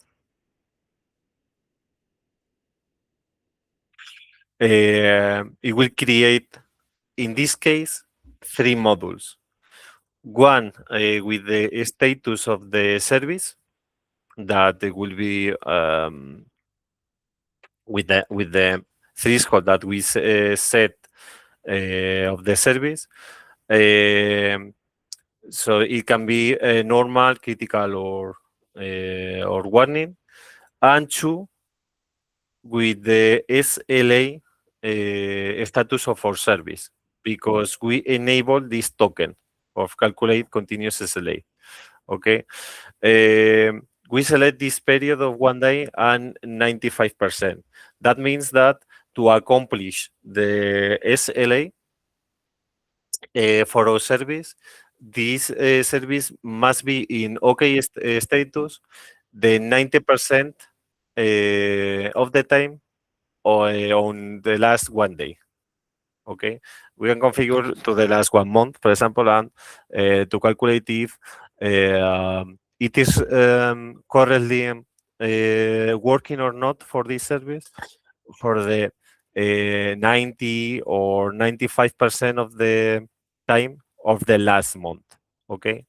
it will create, in this case, three modules. One with the status of the service that will be with the threshold that we set of the service. So it can be normal, critical, or warning. And two, with the SLA status of our service, because we enable this token of calculate continuous SLA. Okay. We select this period of 1 day and 95%. That means that to accomplish the SLA for our service, this service must be in OK status the 90% of the time or on the last 1 day. Okay, we can configure to the last 1 month, for example, and to calculate if it is currently working or not for this service for the 90 or 95% of the time of the last month. Okay,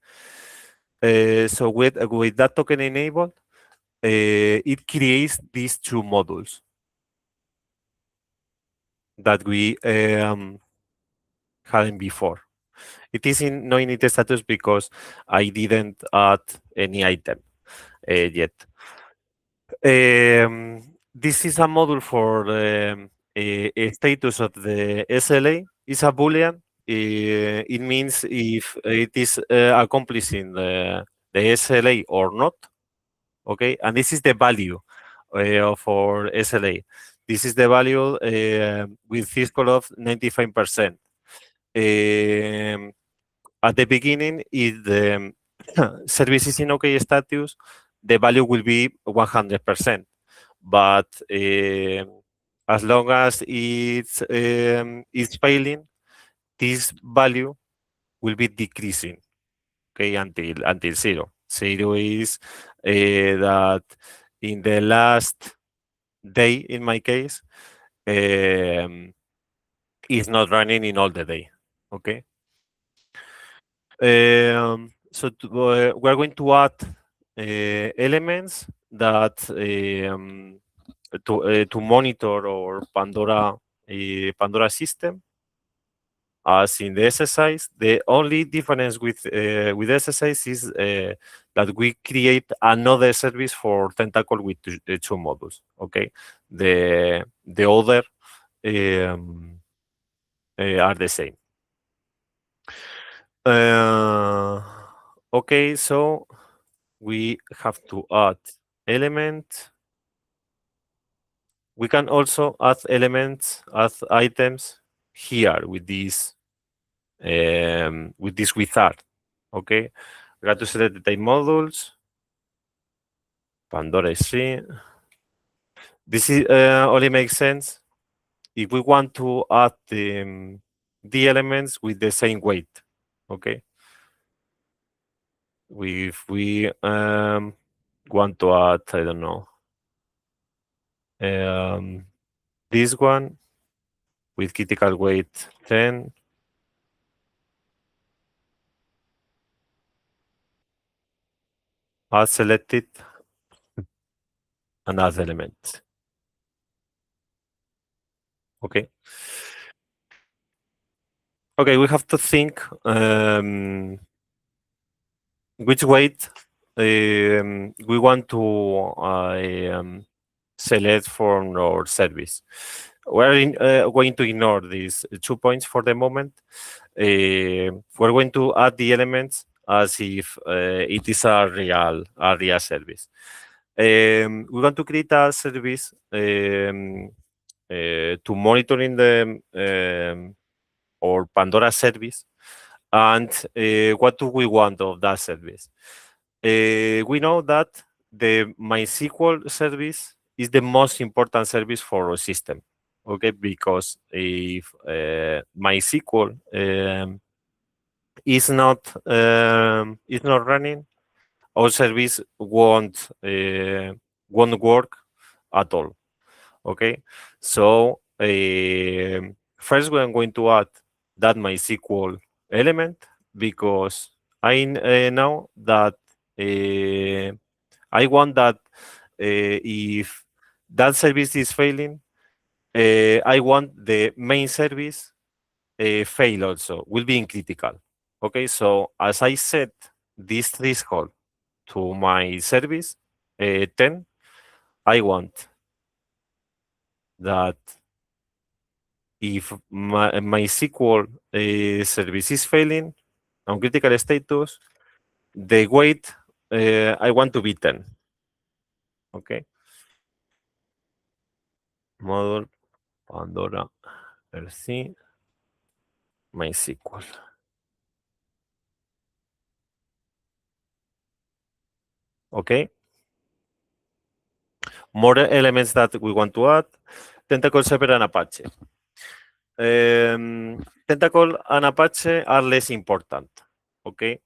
so with that token enabled, it creates these two modules that we hadn't before. It is in no init status because I didn't add any item yet. This is a module for the status of the SLA. It's a Boolean. It means if it is accomplishing the SLA or not. Okay, and this is the value of our SLA. This is the value with fiscal of 95%. At the beginning, if the service is in OK status, the value will be 100%. But as long as it's failing, this value will be decreasing, okay, until zero. Zero is that in the last day, in my case, it's not running in all the day, okay? So we're going to add elements that to monitor our Pandora system. As in the exercise, the only difference with exercise is that we create another service for Tentacle with two modules. Okay, the other are the same. Okay, so we have to add element. We can also add elements, add items here with this wizard. Okay, we got to select the type modules. Pandora is free. This is only makes sense if we want to add the elements with the same weight. Okay, if we want to add, I don't know, this one with critical weight 10. Add selected and add element. Okay. Okay, we have to think which weight we want to select from our service. We're going to ignore these 2 points for the moment. We're going to add the elements as if it is a real service. We want to create a service to monitoring the or Pandora service. And what do we want of that service? We know that the MySQL service is the most important service for our system. Okay, because if MySQL is not running, our service won't work at all. Okay, so first we are going to add that MySQL element because I know that I want that if that service is failing, I want the main service fail also, will be in critical. Okay, so as I set this threshold to my service 10, I want that if my SQL service is failing on critical status, the weight I want to be 10. Okay. Model Pandora RC MySQL. Okay. More elements that we want to add. Tentacle server and Apache. Tentacle and Apache are less important. Okay.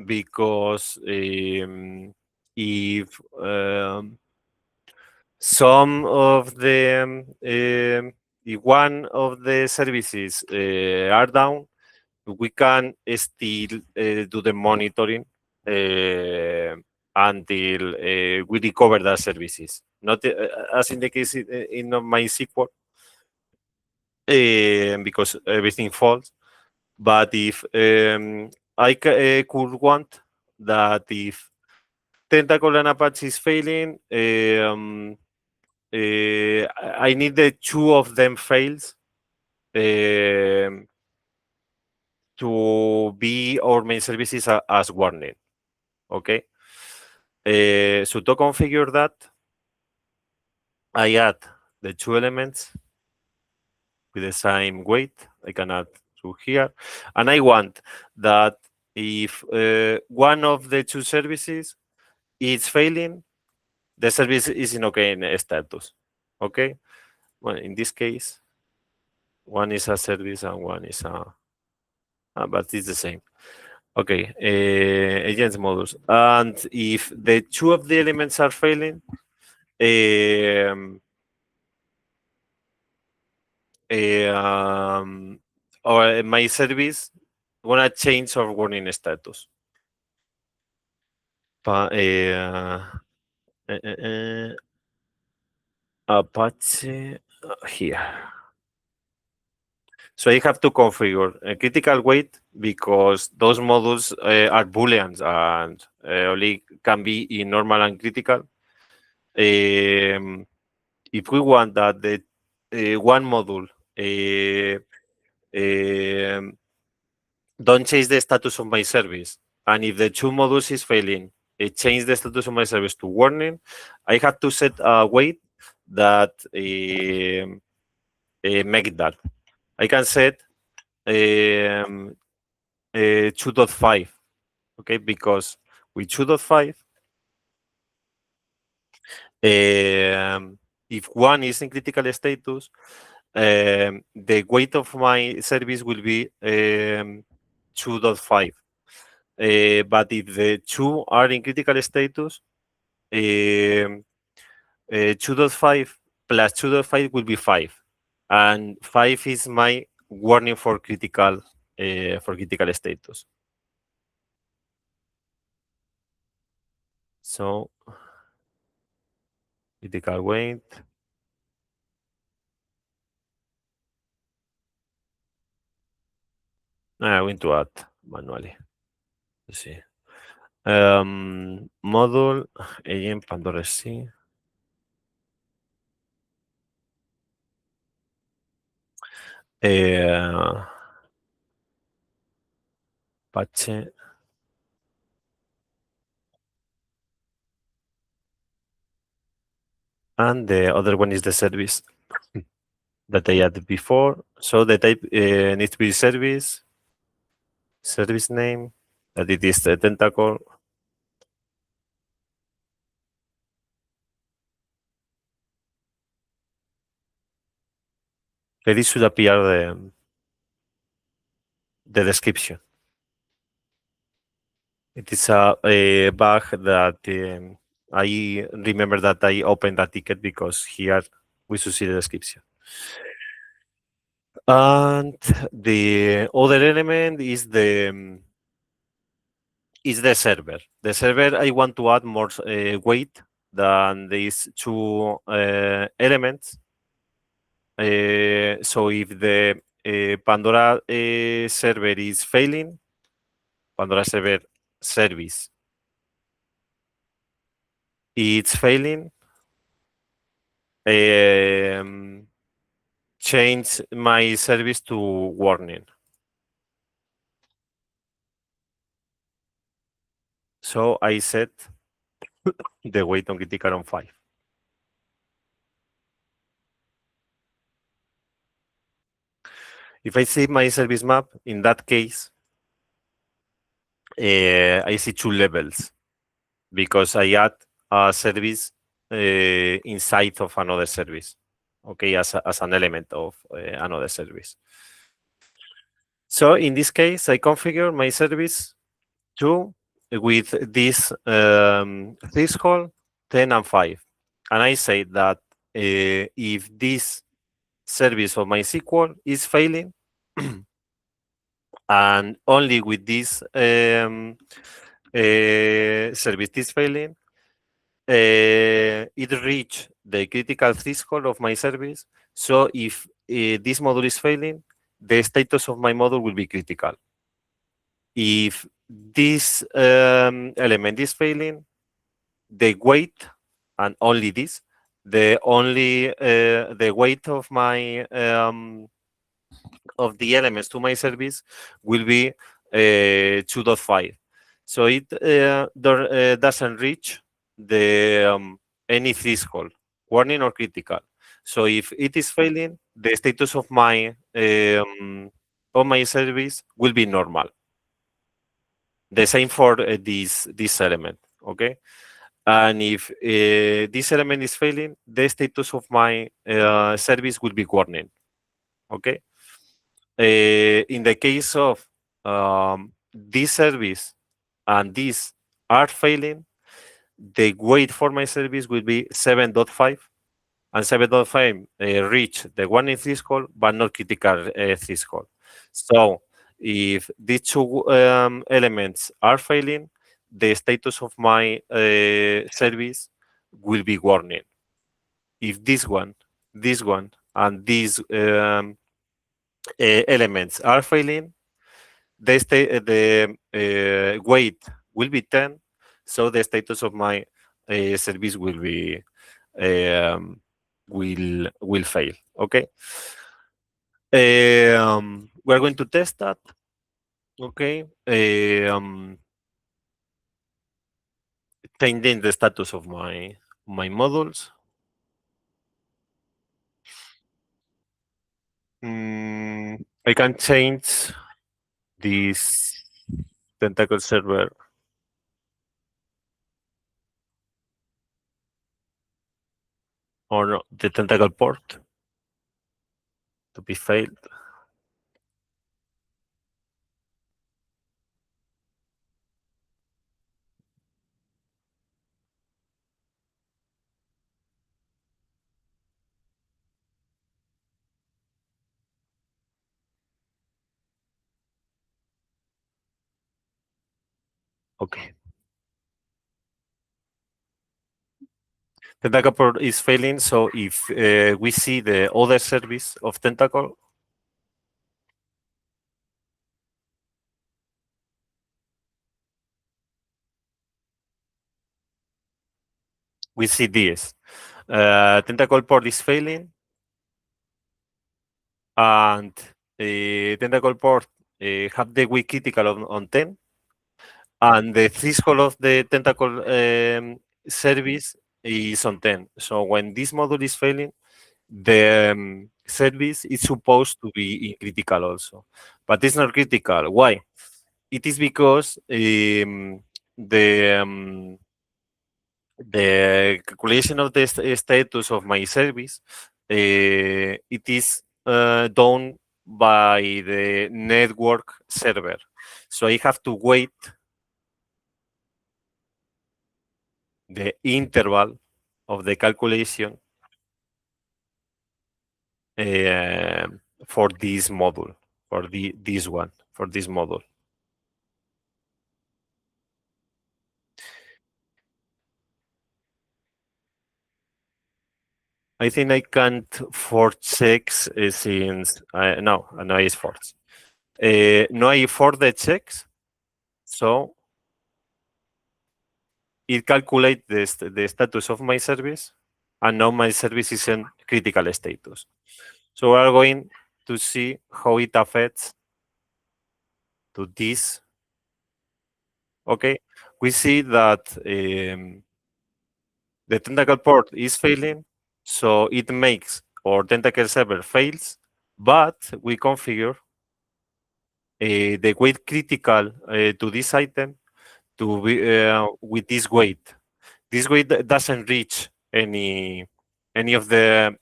Because if some of the if one of the services are down, we can still do the monitoring until we recover the services. Not as in the case in MySQL, because everything falls. But if I could want that if Tentacle and Apache is failing, I need the two of them fails to be our main services as warning. Okay. So to configure that, I add the two elements with the same weight. I can add to here, and I want that if one of the two services is failing, the service is in okay status. Okay. Well, in this case, one is a service and one is a, but it's the same. Okay, agents models. And if the two of the elements are failing, or my service wanna change our warning status. Apache here. So I have to configure a critical weight because those models are booleans and only can be in normal and critical. If we want that the one module don't change the status of my service, and if the two modules is failing, it change the status of my service to warning, I have to set a weight that make that. I can set 2.5, okay, because with 2.5, if one is in critical status, the weight of my service will be 2.5. But if the two are in critical status, 2.5 plus 2.5 will be 5. And 5 is my warning for critical status. So critical weight. I'm going to add manually. Let's see. Module agent Pandora C. Apache and the other one is the service that I added before. So the type needs to be service name, that it is the tentacle. There should appear the description. It is a bug that I remember that I opened that ticket because here we should see the description. And the other element is the server. The server, I want to add more weight than these two elements. So if the Pandora server is failing, Pandora server service it's failing, um, change my service to warning. So I set the weight on critical on 5. If I see my service map, in that case, I see two levels because I add a service inside of another service, okay, as an element of another service. So in this case, I configure my service to with this threshold 10 and 5. And I say that if this service of MySQL is failing, and only with this service is failing, it reach the critical threshold of my service. So if this module is failing, the status of my module will be critical. If this element is failing, the weight and only this, the weight of my of the elements to my service will be 2.5. So it doesn't reach the any threshold, warning or critical. So if it is failing, the status of my service will be normal. The same for this element, okay? And if this element is failing, the status of my service will be warning, okay? In the case of this service and this are failing, the weight for my service will be 7.5, and 7.5 reach the warning threshold, but not critical threshold. So if these two elements are failing, the status of my service will be warning. If this one, and these elements are failing, the weight will be 10, so the status of my service will be will fail. Okay. We're going to test that. Okay. Changing the status of my modules. I can change this tentacle server or no, the tentacle port to be failed. Okay. Tentacle port is failing, so if we see the other service of Tentacle, we see this. Tentacle port is failing, and Tentacle port have the weak critical on 10, and the threshold of the Tentacle service is on 10. So when this module is failing, the service is supposed to be in critical also, but it's not critical. Why? It is because the the calculation of the status of my service, it is done by the network server. So I have to wait the interval of the calculation uh, for this module, for this one, for this module. I think I can't force checks since no, it's force. No, I force the checks, so it calculates the status of my service, and now my service is in critical status. So we are going to see how it affects to this. Okay, we see that the tentacle port is failing, so it makes our tentacle server fails, but we configure the weight critical to this item to be with this weight. This weight doesn't reach any of the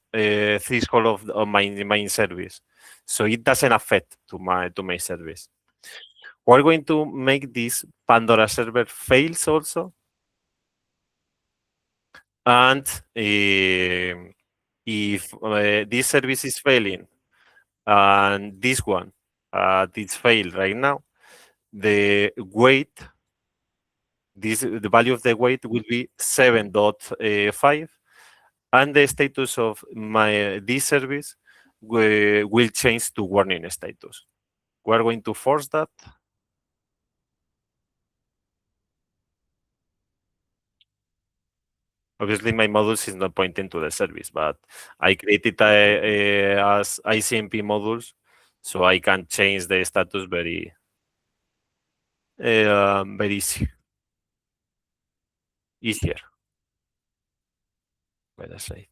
threshold of my main service, so it doesn't affect to my service. We're going to make this Pandora server fails also, and if this service is failing and this one it's failed right now, the weight, the value of the weight will be 7.5, and the status of my this service will change to warning status. We're going to force that. Obviously, my modules is not pointing to the service, but I created as ICMP modules, so I can change the status very easier. Better say.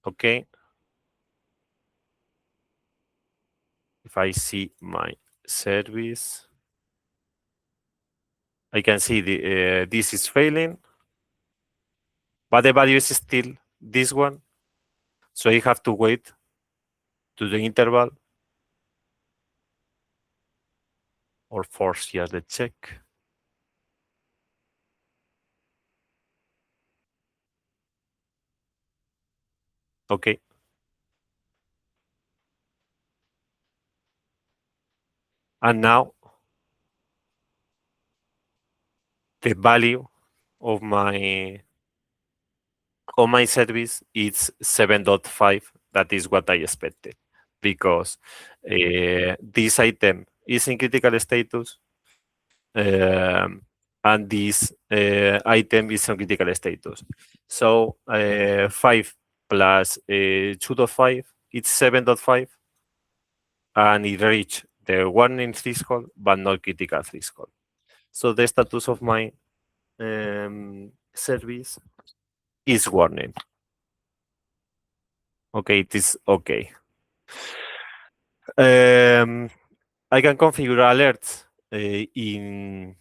Okay. If I see my service, I can see this is failing, but the value is still this one. So I have to wait to the interval or force here the check. Okay. And now the value of my service is 7.5. That is what I expected, because this item is in critical status, and this item is in critical status. So 5 plus 2.5, it's 7.5, and it reached the warning threshold, but not critical threshold. So the status of my service is warning. Okay, it is okay. I can configure alerts in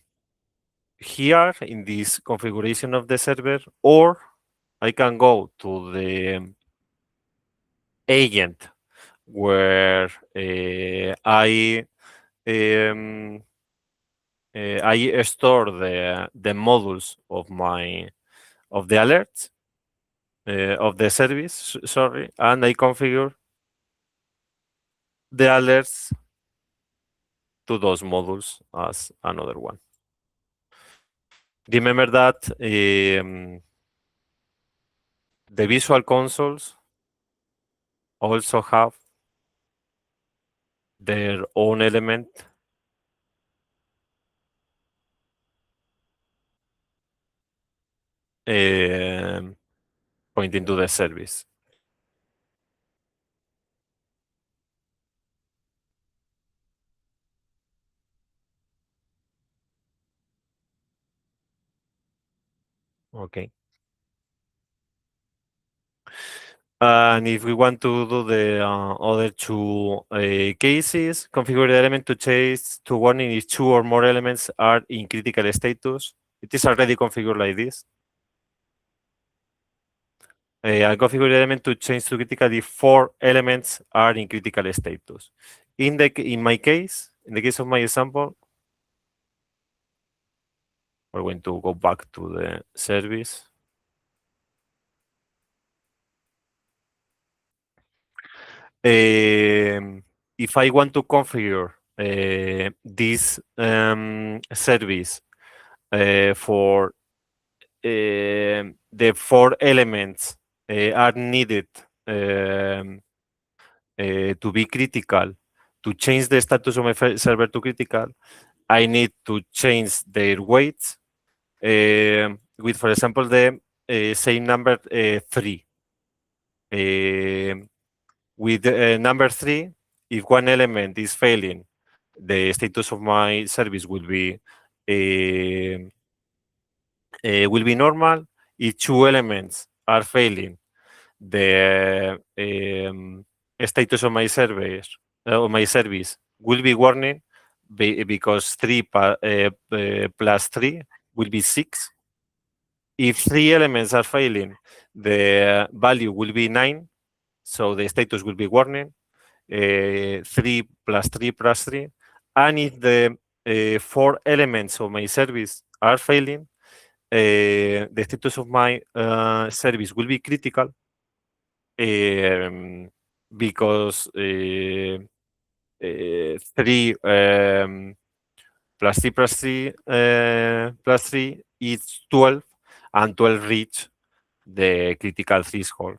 here in this configuration of the server, or I can go to the agent where um, I store the modules of the alerts of the service, sorry, and I configure the alerts to those modules as another one. Remember that the visual consoles also have their own element um, pointing to the service. Okay. And if we want to do the other two cases, configure the element to change to warning if two or more elements are in critical status. It is already configured like this. I configure the element to change to critical if four elements are in critical status. In my case, in the case of my example, we're going to go back to the service. If I want to configure this service for the four elements are needed to be critical, to change the status of my server to critical, I need to change their weights with, for example, the same number 3. With number 3, if one element is failing, the status of my service will be normal. If two elements are failing, the status of my service will be warning because 3 plus 3 will be 6. If 3 elements are failing, the value will be 9, so the status will be warning. 3 plus 3 plus 3. And if the 4 elements of my service are failing, the status of my service will be critical because 3 plus 3 plus 3 plus 3 is 12, and 12 reach the critical threshold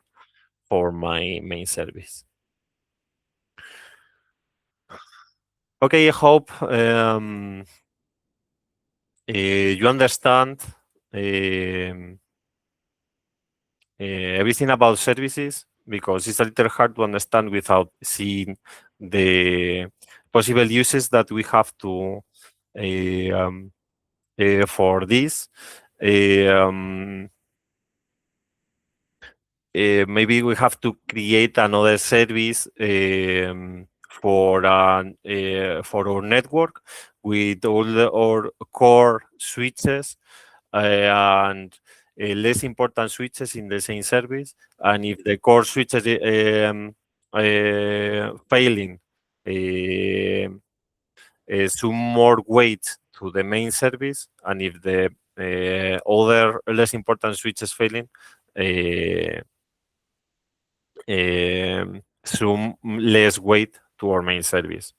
for my main service. Okay, I hope you understand everything about services, because it's a little hard to understand without seeing the possible uses that we have to for this. Um, Maybe we have to create another service for our network with our core switches and less important switches in the same service. And if the core switches failing, some more weight to the main service, and if the other less important switches failing, some less weight to our main service.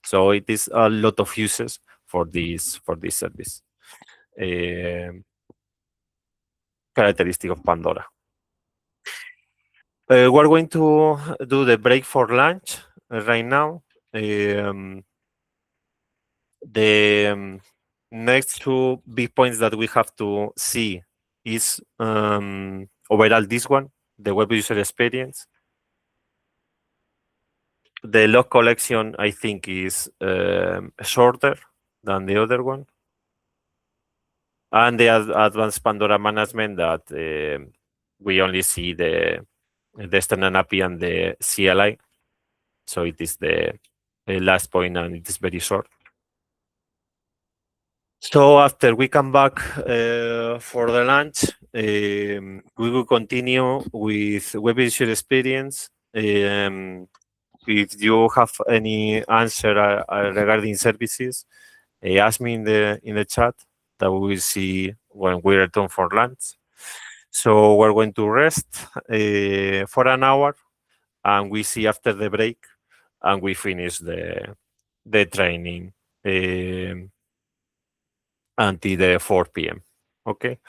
So it is a lot of uses for this service. Characteristic of Pandora. We're going to do the break for lunch right now. The next two big points that we have to see is overall this one, the web user experience. The log collection, I think, is shorter than the other one. And the advanced Pandora management that we only see the external API and the CLI. So it is the last point, and it is very short. So after we come back for the lunch, we will continue with web user experience. If you have any answer regarding services, ask me in the chat, that we will see when we return for lunch. So we're going to rest for an hour, and we see after the break, and we finish the training until the 4 p.m. Okay,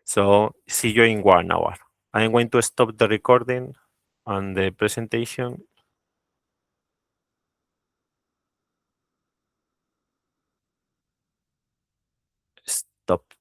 so see you in 1 hour. I'm going to stop the recording and the presentation. Stop.